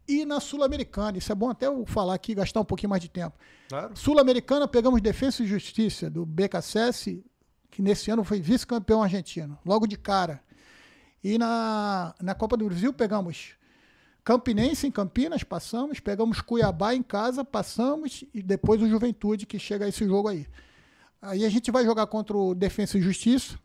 C: e na Sul-Americana. Isso é bom até eu falar aqui, gastar um pouquinho mais de tempo.
A: Claro.
C: Sul-Americana, pegamos Defensa e Justiça do BKSS, que nesse ano foi vice-campeão argentino, logo de cara. E na Copa do Brasil pegamos Campinense em Campinas, passamos, pegamos Cuiabá em casa, passamos, e depois o Juventude, que chega a esse jogo aí. Aí a gente vai jogar contra o Defensa e Justiça.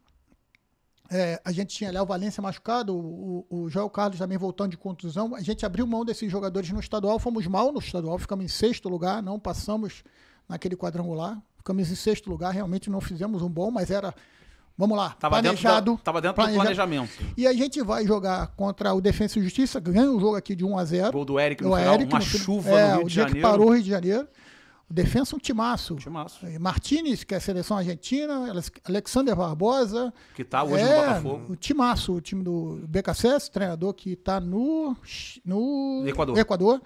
C: A gente tinha Léo Valência machucado, o Joel Carlos também voltando de contusão. A gente abriu mão desses jogadores no estadual, fomos mal no estadual, ficamos em 6º lugar, não passamos naquele quadrangular. Ficamos em 6º lugar, realmente não fizemos um bom, mas era, vamos lá, planejado.
B: Estava dentro do planejamento.
C: E a gente vai jogar contra o Defensa e Justiça, ganha um jogo aqui de 1-0.
B: Gol do Eric no final, uma chuva no Rio de Janeiro.
C: O dia que parou o Rio de Janeiro. O Defensa um timaço.
B: Timaço.
C: Martínez, que é a seleção argentina, Alexander Barbosa.
B: Que está hoje no Botafogo.
C: O timaço, o time do BKSS, treinador que está no Equador.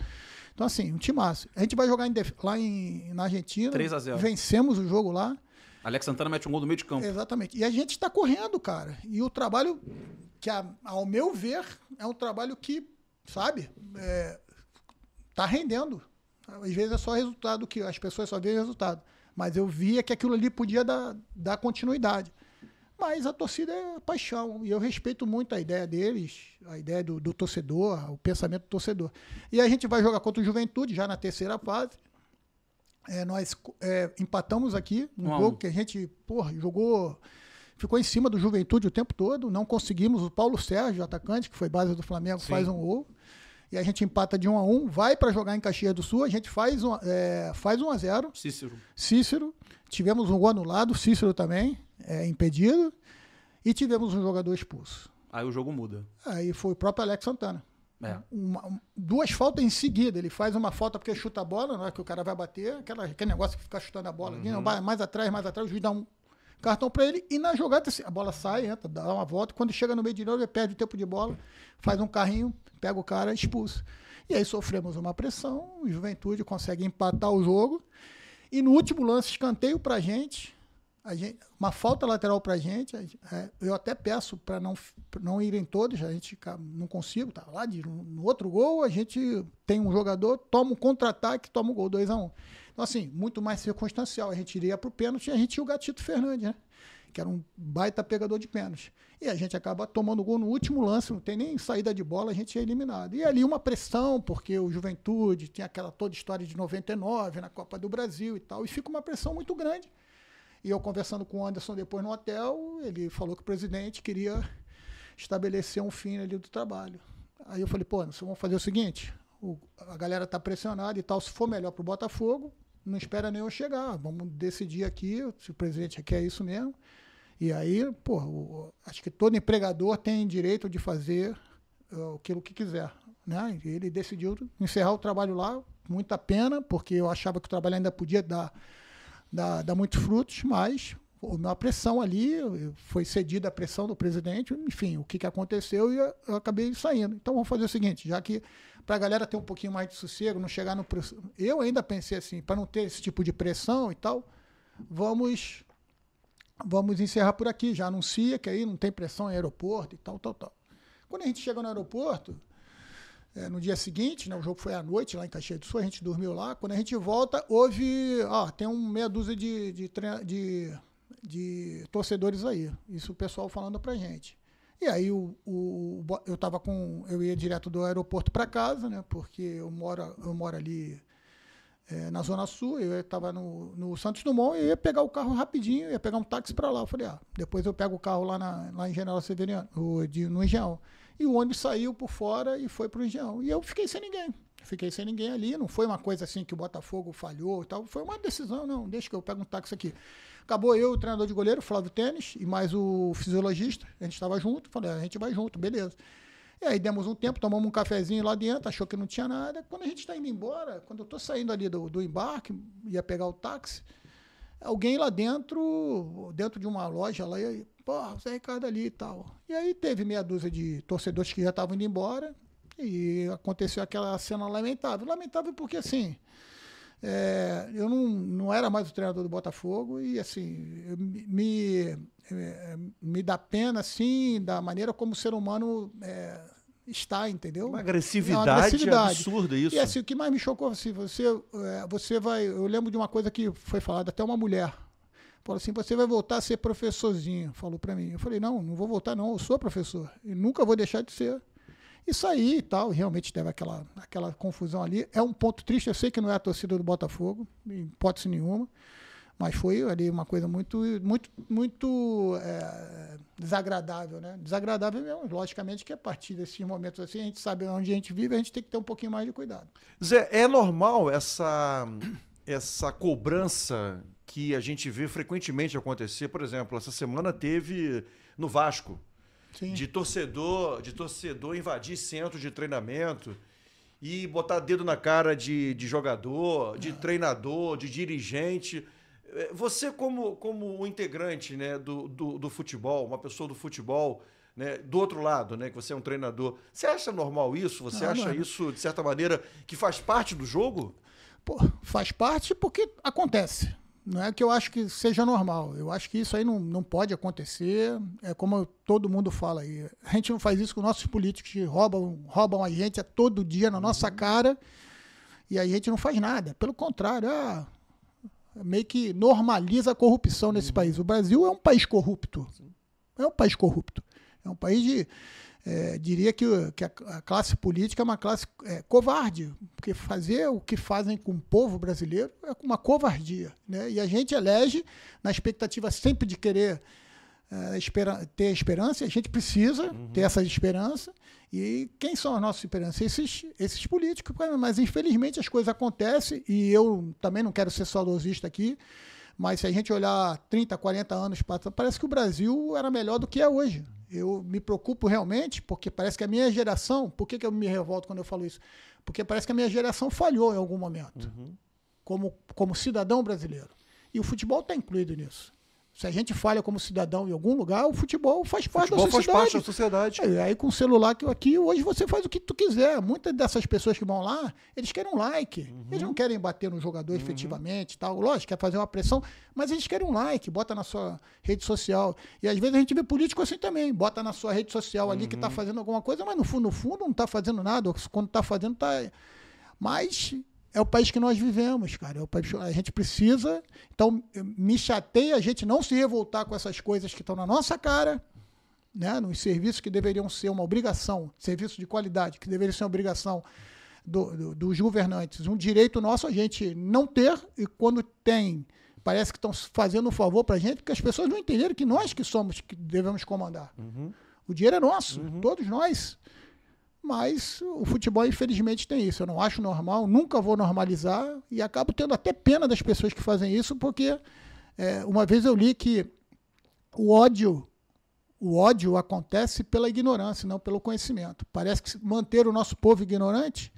C: Então, assim, um timaço. A gente vai jogar lá na Argentina.
B: 3-0.
C: Vencemos o jogo lá.
B: Alex Santana mete um gol no meio de campo.
C: Exatamente. E a gente está correndo, cara. E o trabalho, que ao meu ver, é um trabalho que, sabe, tá rendendo. Às vezes é só resultado, que as pessoas só veem resultado. Mas eu via que aquilo ali podia dar continuidade. Mas a torcida é paixão. E eu respeito muito a ideia deles, a ideia do torcedor, o pensamento do torcedor. E a gente vai jogar contra o Juventude, já na terceira fase. Nós empatamos aqui no jogo que a gente jogou, ficou em cima do Juventude o tempo todo. Não conseguimos. O Paulo Sérgio, atacante, que foi base do Flamengo, faz um gol. E a gente empata de 1-1, vai para jogar em Caxias do Sul, a gente faz 1-0. Cícero. Tivemos um gol anulado, Cícero também, impedido. E tivemos um jogador expulso.
B: Aí o jogo muda.
C: Aí foi o próprio Alex Santana. Duas faltas em seguida. Ele faz uma falta porque chuta a bola, não é que o cara vai bater, aquele negócio que fica chutando a bola. Não, mais atrás, o juiz dá um cartão para ele. E na jogada, a bola sai, entra, dá uma volta. Quando chega no meio de novo, ele perde o tempo de bola, faz um carrinho, pega o cara, expulsa. E aí sofremos uma pressão, o Juventude consegue empatar o jogo. E no último lance, escanteio pra gente, uma falta lateral pra gente. Eu até peço para não irem todos, a gente não consigo, tá lá no outro gol, a gente tem um jogador, toma um contra-ataque, toma um gol, 2-1. Então, assim, muito mais circunstancial. A gente iria pro pênalti e a gente tinha o Gatito Fernandes, né? Que era um baita pegador de pênalti. E a gente acaba tomando gol no último lance, não tem nem saída de bola, a gente é eliminado. E ali uma pressão, porque o Juventude tinha aquela toda história de 99 na Copa do Brasil e tal, e fica uma pressão muito grande. E eu conversando com o Anderson depois no hotel, ele falou que o presidente queria estabelecer um fim ali do trabalho. Aí eu falei, Anderson, vamos fazer o seguinte, a galera tá pressionada e tal, se for melhor pro Botafogo, não espera nem eu chegar, vamos decidir aqui se o presidente quer isso mesmo. E aí, acho que todo empregador tem direito de fazer aquilo que quiser, né? E ele decidiu encerrar o trabalho lá, muita pena, porque eu achava que o trabalho ainda podia dar muitos frutos, mas a pressão ali, foi cedida a pressão do presidente, enfim, o que aconteceu e eu acabei saindo. Então vamos fazer o seguinte, já que para a galera ter um pouquinho mais de sossego, não chegar no... Eu ainda pensei assim, para não ter esse tipo de pressão e tal, vamos encerrar por aqui, já anuncia que aí não tem pressão em aeroporto e tal. Quando a gente chega no aeroporto, no dia seguinte, né, o jogo foi à noite lá em Caxias do Sul, a gente dormiu lá, quando a gente volta, tem meia dúzia de torcedores aí, isso o pessoal falando pra gente. E aí eu ia direto do aeroporto para casa, né, porque eu moro ali na Zona Sul, eu estava no Santos Dumont, eu ia pegar o carro rapidinho, ia pegar um táxi para lá. Eu falei, depois eu pego o carro lá em General Severiano, no Engenhão. E o ônibus saiu por fora e foi para o Engenhão. E eu fiquei sem ninguém. Fiquei sem ninguém ali, não foi uma coisa assim que o Botafogo falhou e tal, foi uma decisão, não, deixa que eu pego um táxi aqui. Acabou eu, o treinador de goleiro, Flávio Tênis, e mais o fisiologista, a gente estava junto, falei, a gente vai junto, beleza. E aí demos um tempo, tomamos um cafezinho lá dentro, achou que não tinha nada. Quando a gente está indo embora, quando eu estou saindo ali do embarque, ia pegar o táxi, alguém lá dentro de uma loja lá, e, Zé Ricardo ali e tal. E aí teve meia dúzia de torcedores que já estavam indo embora, e aconteceu aquela cena lamentável. Lamentável porque, assim, eu não era mais o treinador do Botafogo e, assim, me dá pena, assim, da maneira como o ser humano está, entendeu?
A: Uma agressividade absurda isso.
C: E, assim, o que mais me chocou, assim, você vai... Eu lembro de uma coisa que foi falada, até uma mulher falou assim, você vai voltar a ser professorzinho, falou para mim. Eu falei, não vou voltar não, eu sou professor e nunca vou deixar de ser. Isso aí e tal, realmente teve aquela confusão ali. É um ponto triste, eu sei que não é a torcida do Botafogo, em hipótese nenhuma, mas foi ali uma coisa muito desagradável, né? Desagradável mesmo, logicamente que a partir desses momentos assim, a gente sabe onde a gente vive, a gente tem que ter um pouquinho mais de cuidado.
A: Zé, é normal essa cobrança que a gente vê frequentemente acontecer? Por exemplo, essa semana teve no Vasco, sim, de torcedor invadir centro de treinamento e botar dedo na cara de jogador, de treinador, de dirigente. Você como um integrante, né, do futebol, uma pessoa do futebol, né, do outro lado, né, que você é um treinador, você acha normal isso? Você acha isso, de certa maneira, que faz parte do jogo?
C: Pô, faz parte porque acontece. Não é que eu acho que seja normal. Eu acho que isso aí não pode acontecer. É como todo mundo fala aí. A gente não faz isso com nossos políticos que roubam a gente todo dia na nossa cara e a gente não faz nada. Pelo contrário, meio que normaliza a corrupção nesse país. O Brasil é um país corrupto. É um país corrupto. É um país de... diria que a classe política é uma classe covarde, porque fazer o que fazem com o povo brasileiro é uma covardia, né? E a gente elege na expectativa sempre de querer ter esperança, e a gente precisa ter essa esperança. E quem são as nossas esperanças? Esses políticos. Mas infelizmente as coisas acontecem, e eu também não quero ser saudosista aqui, mas se a gente olhar 30, 40 anos para trás, parece que o Brasil era melhor do que é hoje. Eu me preocupo realmente, porque parece que a minha geração... Por que eu me revolto quando eu falo isso? Porque parece que a minha geração falhou em algum momento, como cidadão brasileiro. E o futebol está incluído nisso. Se a gente falha como cidadão em algum lugar, o futebol faz parte da sociedade.
A: Faz parte da sociedade.
C: Aí com o celular aqui, hoje você faz o que tu quiser. Muitas dessas pessoas que vão lá, eles querem um like. Eles não querem bater no jogador efetivamente, tal. Lógico, quer fazer uma pressão, mas eles querem um like, bota na sua rede social. E às vezes a gente vê político assim também, bota na sua rede social ali que está fazendo alguma coisa, mas no fundo não está fazendo nada. Quando está fazendo, está... Mas... é o país que nós vivemos, cara. É o país, a gente precisa... Então, me chateia a gente não se revoltar com essas coisas que estão na nossa cara, né? Nos serviços que deveriam ser uma obrigação, serviços de qualidade, que deveriam ser uma obrigação dos governantes. Um direito nosso a gente não ter, e quando tem, parece que estão fazendo um favor para a gente, porque as pessoas não entenderam que nós que somos que devemos comandar. O dinheiro é nosso, todos nós. Mas o futebol, infelizmente, tem isso. Eu não acho normal, nunca vou normalizar e acabo tendo até pena das pessoas que fazem isso, porque uma vez eu li que o ódio acontece pela ignorância, não pelo conhecimento. Parece que manter o nosso povo ignorante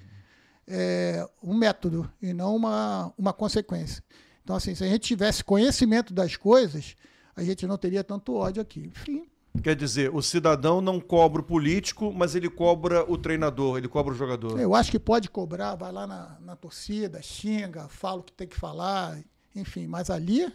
C: é um método e não uma consequência. Então, assim, se a gente tivesse conhecimento das coisas, a gente não teria tanto ódio aqui. Enfim.
A: Quer dizer, o cidadão não cobra o político, mas ele cobra o treinador, ele cobra o jogador.
C: Eu acho que pode cobrar, vai lá na torcida, xinga, fala o que tem que falar, enfim. Mas ali,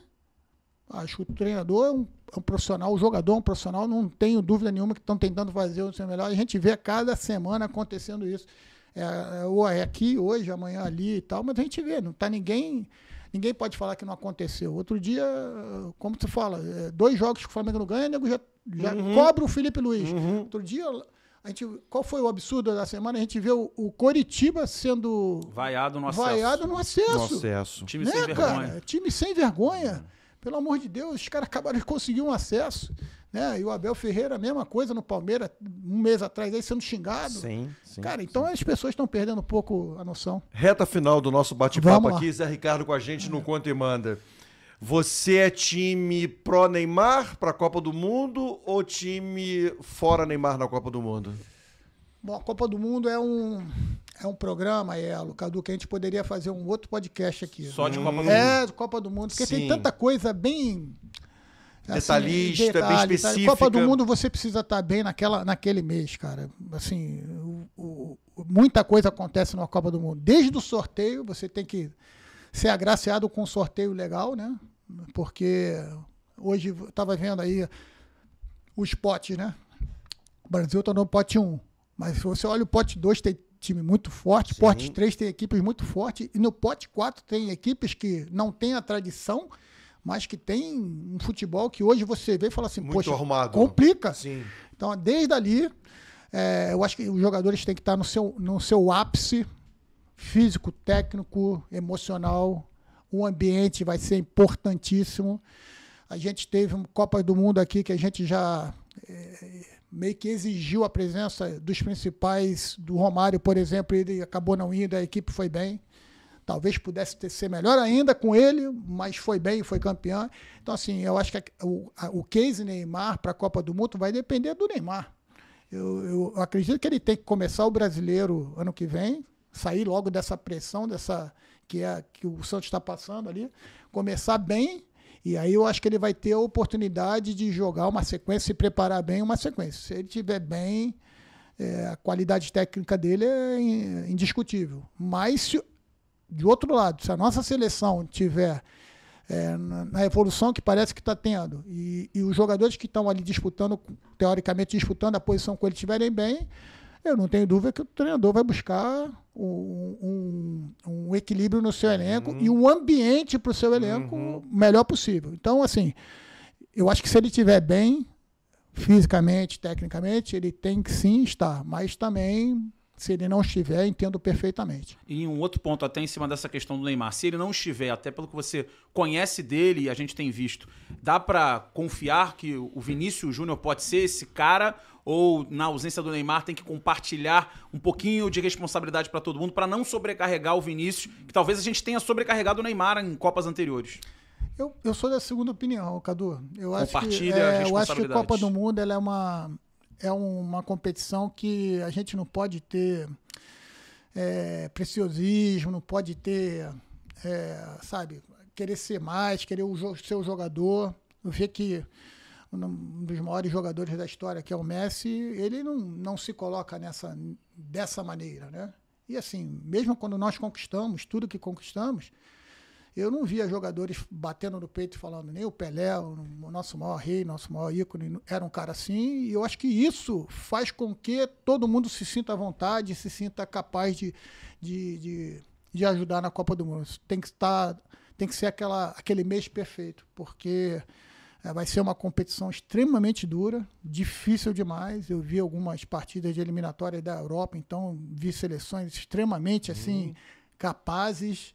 C: acho que o treinador é um profissional, o jogador é um profissional, não tenho dúvida nenhuma que estão tentando fazer o seu melhor. A gente vê cada semana acontecendo isso. É aqui, hoje, amanhã ali e tal, mas a gente vê, não está ninguém pode falar que não aconteceu. Outro dia, como você fala, 2 jogos que o Flamengo não ganha, o nego já cobra o Felipe Luiz. Outro dia, Qual foi o absurdo da semana? A gente vê o Coritiba sendo
B: vaiado no acesso.
C: Vaiado no acesso.
A: No acesso.
B: Time sem vergonha.
C: Cara, time sem vergonha. Pelo amor de Deus, os caras acabaram de conseguir um acesso. Né? E o Abel Ferreira, a mesma coisa no Palmeiras, um mês atrás, aí sendo xingado.
A: Sim.
C: Cara, então as pessoas estão perdendo um pouco a noção.
A: Reta final do nosso bate-papo aqui, Zé Ricardo com a gente no Conta e Manda. Você é time pró-Neymar para a Copa do Mundo ou time fora Neymar na Copa do Mundo?
C: Bom, a Copa do Mundo é um programa, Cadu, que a gente poderia fazer um outro podcast aqui.
B: Só de Copa do Mundo?
C: É, de Copa do Mundo, porque tem tanta coisa bem...
A: Detalhista, bem específica.
C: Copa do Mundo você precisa estar bem naquele mês, cara. Assim, muita coisa acontece na Copa do Mundo. Desde o sorteio, você tem que ser agraciado com um sorteio legal, né? Porque hoje eu estava vendo aí os potes, né? O Brasil está no pote 1. Mas se você olha o pote 2, tem time muito forte. Sim. Pote 3 tem equipes muito fortes. E no pote 4 tem equipes que não têm a tradição, mas que tem um futebol que hoje você vê e fala assim,
A: muito
C: poxa,
A: arrumado.
C: Complica.
A: Sim.
C: Então, desde ali, eu acho que os jogadores têm que estar no seu ápice físico, técnico, emocional. O ambiente vai ser importantíssimo. A gente teve uma Copa do Mundo aqui que a gente já meio que exigiu a presença dos principais, do Romário, por exemplo, ele acabou não indo, a equipe foi bem. Talvez pudesse ser melhor ainda com ele, mas foi bem, foi campeão. Então, assim, eu acho que o case Neymar para a Copa do Mundo vai depender do Neymar. Eu acredito que ele tem que começar o Brasileiro ano que vem, sair logo dessa pressão que o Santos está passando ali, começar bem, e aí eu acho que ele vai ter a oportunidade de jogar uma sequência, se preparar bem uma sequência. Se ele estiver bem, a qualidade técnica dele é indiscutível. Mas, de outro lado, se a nossa seleção tiver na evolução que parece que está tendo, e os jogadores que estão ali disputando, teoricamente disputando a posição com ele estiverem bem, eu não tenho dúvida que o treinador vai buscar um equilíbrio no seu elenco e um ambiente para o seu elenco melhor possível. Então, assim, eu acho que se ele estiver bem, fisicamente, tecnicamente, ele tem que sim estar, mas também, se ele não estiver, entendo perfeitamente.
B: E um outro ponto, até em cima dessa questão do Neymar, se ele não estiver, até pelo que você conhece dele e a gente tem visto, dá para confiar que o Vinícius Júnior pode ser esse cara, ou na ausência do Neymar tem que compartilhar um pouquinho de responsabilidade para todo mundo para não sobrecarregar o Vinícius, que talvez a gente tenha sobrecarregado o Neymar em Copas anteriores?
C: Eu sou da segunda opinião, Cadu. Eu acho que a Copa do Mundo ela é uma competição que a gente não pode ter preciosismo, não pode ter, querer ser mais, querer ser o jogador. Eu vi que um dos maiores jogadores da história, que é o Messi, ele não se coloca dessa maneira, né? E assim, mesmo quando nós conquistamos tudo que conquistamos, eu não via jogadores batendo no peito e falando, nem o Pelé, o nosso maior rei, nosso maior ícone, era um cara assim, e eu acho que isso faz com que todo mundo se sinta à vontade, se sinta capaz de ajudar na Copa do Mundo. Tem que ser aquele mês perfeito, porque vai ser uma competição extremamente dura, difícil demais. Eu vi algumas partidas de eliminatória da Europa, então vi seleções extremamente assim, capazes.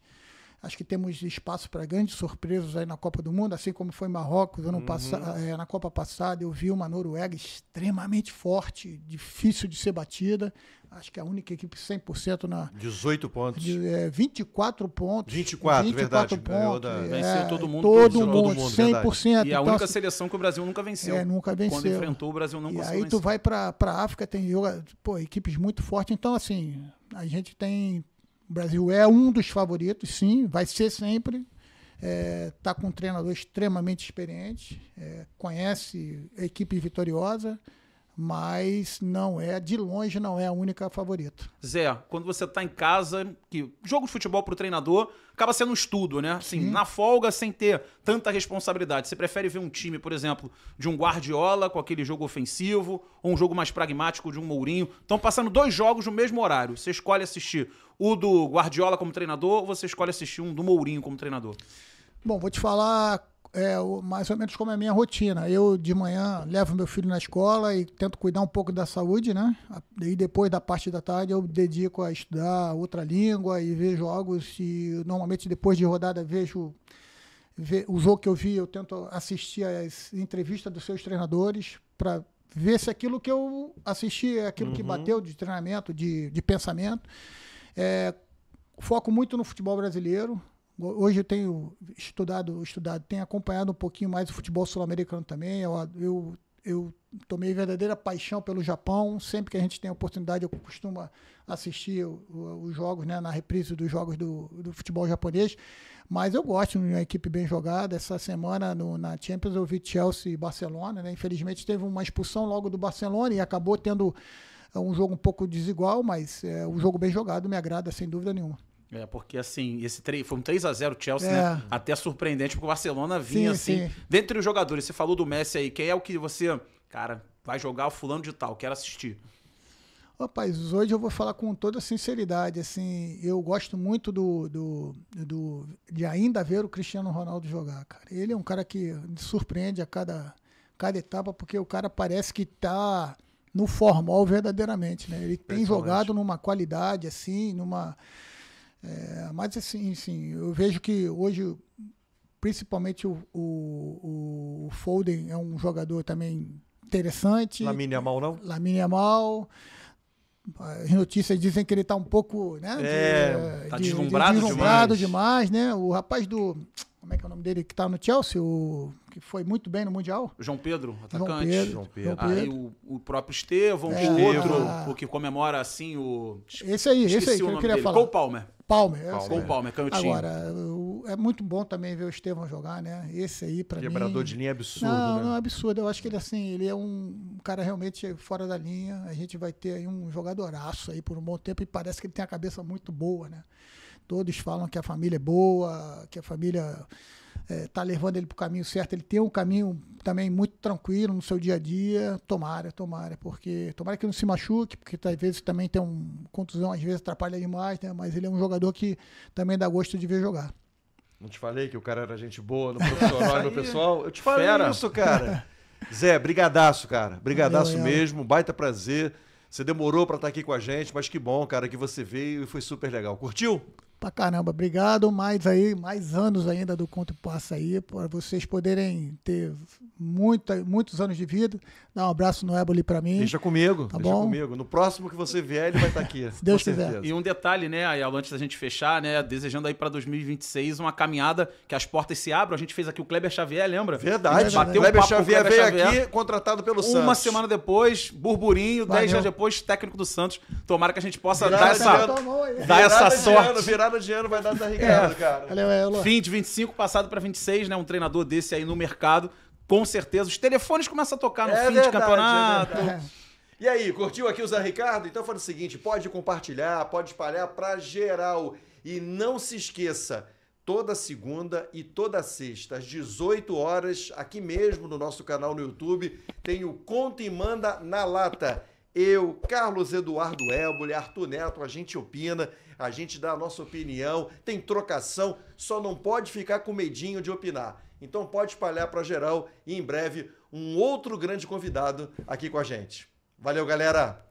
C: Acho que temos espaço para grandes surpresas aí na Copa do Mundo, assim como foi Marrocos na Copa passada. Eu vi uma Noruega extremamente forte, difícil de ser batida. Acho que é a única equipe 100% na...
A: 18 pontos.
C: 24 pontos.
A: 24 verdade.
C: Pontos.
B: Venceu todo mundo.
C: Todo mundo, 100%.
B: Verdade. E a única seleção que o Brasil nunca venceu.
C: Nunca venceu.
B: Quando enfrentou, o Brasil não conseguiu vencer.
C: E aí tu vai para a África, tem equipes muito fortes. Então, assim, a gente tem... O Brasil é um dos favoritos, sim, vai ser sempre. Está com um treinador extremamente experiente, conhece a equipe vitoriosa, mas de longe não é a única favorita.
B: Zé, quando você está em casa, que jogo de futebol para o treinador acaba sendo um estudo, né? Assim, na folga, sem ter tanta responsabilidade. Você prefere ver um time, por exemplo, de um Guardiola com aquele jogo ofensivo, ou um jogo mais pragmático de um Mourinho? Estão passando 2 jogos no mesmo horário. Você escolhe assistir o do Guardiola como treinador ou você escolhe assistir um do Mourinho como treinador?
C: Bom, vou te falar mais ou menos como é a minha rotina. Eu, de manhã, levo meu filho na escola e tento cuidar um pouco da saúde, né? E depois, da parte da tarde, eu dedico a estudar outra língua e ver jogos. E, normalmente, depois de rodada, vejo o jogo que eu vi, eu tento assistir as entrevistas dos seus treinadores para ver se aquilo que eu assisti é aquilo que bateu de treinamento, de pensamento. Foco muito no futebol brasileiro. Hoje eu tenho tenho acompanhado um pouquinho mais o futebol sul-americano também. Eu tomei verdadeira paixão pelo Japão. Sempre que a gente tem a oportunidade, eu costumo assistir os jogos, né, na reprise dos jogos do futebol japonês. Mas eu gosto de uma equipe bem jogada. Essa semana na Champions eu vi Chelsea e Barcelona, né? Infelizmente teve uma expulsão logo do Barcelona e acabou tendo um jogo um pouco desigual, mas o jogo bem jogado me agrada sem dúvida nenhuma.
B: Porque assim, foi um 3-0 o Chelsea, né? Até surpreendente, porque o Barcelona vinha sim. Dentre os jogadores, você falou do Messi aí, quem é o que você, cara, vai jogar o fulano de tal, quero assistir?
C: Rapaz, hoje eu vou falar com toda sinceridade, assim, eu gosto muito de ainda ver o Cristiano Ronaldo jogar, cara. Ele é um cara que me surpreende a cada etapa, porque o cara parece que tá no formal verdadeiramente, né? Ele tem jogado numa qualidade, assim, mas assim, sim, eu vejo que hoje, principalmente o Foden é um jogador também interessante.
A: Lamine Yamal, não?
C: Lamine Yamal. As notícias dizem que ele está um pouco, né?
B: Tá deslumbrado
C: demais, né? O rapaz como é que é o nome dele que está no Chelsea, que foi muito bem no Mundial?
B: João Pedro, atacante.
C: João Pedro.
B: Aí o próprio Estevão, o outro, o que comemora assim
C: Esse aí que eu queria falar.
B: Cole Palmer.
C: Cole
B: Palmer, canhotinho.
C: Agora, é muito bom também ver o Estevão jogar, né? Esse aí, pra mim...
A: Quebrador de linha absurdo, né?
C: Não, é absurdo. Eu acho que ele é um cara realmente fora da linha. A gente vai ter aí um jogadoraço aí por um bom tempo e parece que ele tem a cabeça muito boa, né? Todos falam que a família é boa, que a família tá levando ele pro caminho certo. Ele tem um caminho também muito tranquilo no seu dia a dia. Tomara que não se machuque, porque às vezes também tem contusão, às vezes atrapalha demais, né? Mas ele é um jogador que também dá gosto de ver jogar.
A: Não te falei que o cara era gente boa no profissional e no pessoal? Eu te falei isso, cara. Zé, brigadaço, cara. Brigadaço mesmo, baita prazer. Você demorou pra estar aqui com a gente, mas que bom, cara, que você veio e foi super legal. Curtiu?
C: Pra caramba, obrigado. Mais anos ainda do Conto Passa aí, para vocês poderem ter muitos anos de vida. Dá um abraço no Éboli pra mim.
A: Deixa comigo,
C: tá bom?
A: Comigo. No próximo que você vier, ele vai estar aqui.
C: Se Deus quiser.
B: E um detalhe, né, Ayala, antes da gente fechar, né, desejando aí pra 2026 uma caminhada que as portas se abram. A gente fez aqui o Kleber Xavier, lembra?
A: Verdade.
B: Bateu
A: o Kleber
B: papo
A: Xavier
B: com o Kleber
A: veio
B: Xavier.
A: aqui, contratado pelo Santos.
B: Uma semana depois, burburinho, 10 dias depois, técnico do Santos. Tomara que a gente possa dar essa sorte.
A: Virada de ano vai dar da Ricardo, cara.
C: Valeu.
B: Fim de 25, passado para 26, né? Um treinador desse aí no mercado. Com certeza. Os telefones começam a tocar no fim de campeonato.
A: E aí, curtiu aqui o Zé Ricardo? Então faz o seguinte, pode compartilhar, pode espalhar pra geral. E não se esqueça, toda segunda e toda sexta, às 18 horas, aqui mesmo no nosso canal no YouTube, tem o Conta e Manda na Lata. Eu, Carlos Eduardo Éboli, Arthur Neto, a gente opina, a gente dá a nossa opinião, tem trocação, só não pode ficar com medinho de opinar. Então pode espalhar para geral e em breve um outro grande convidado aqui com a gente. Valeu, galera!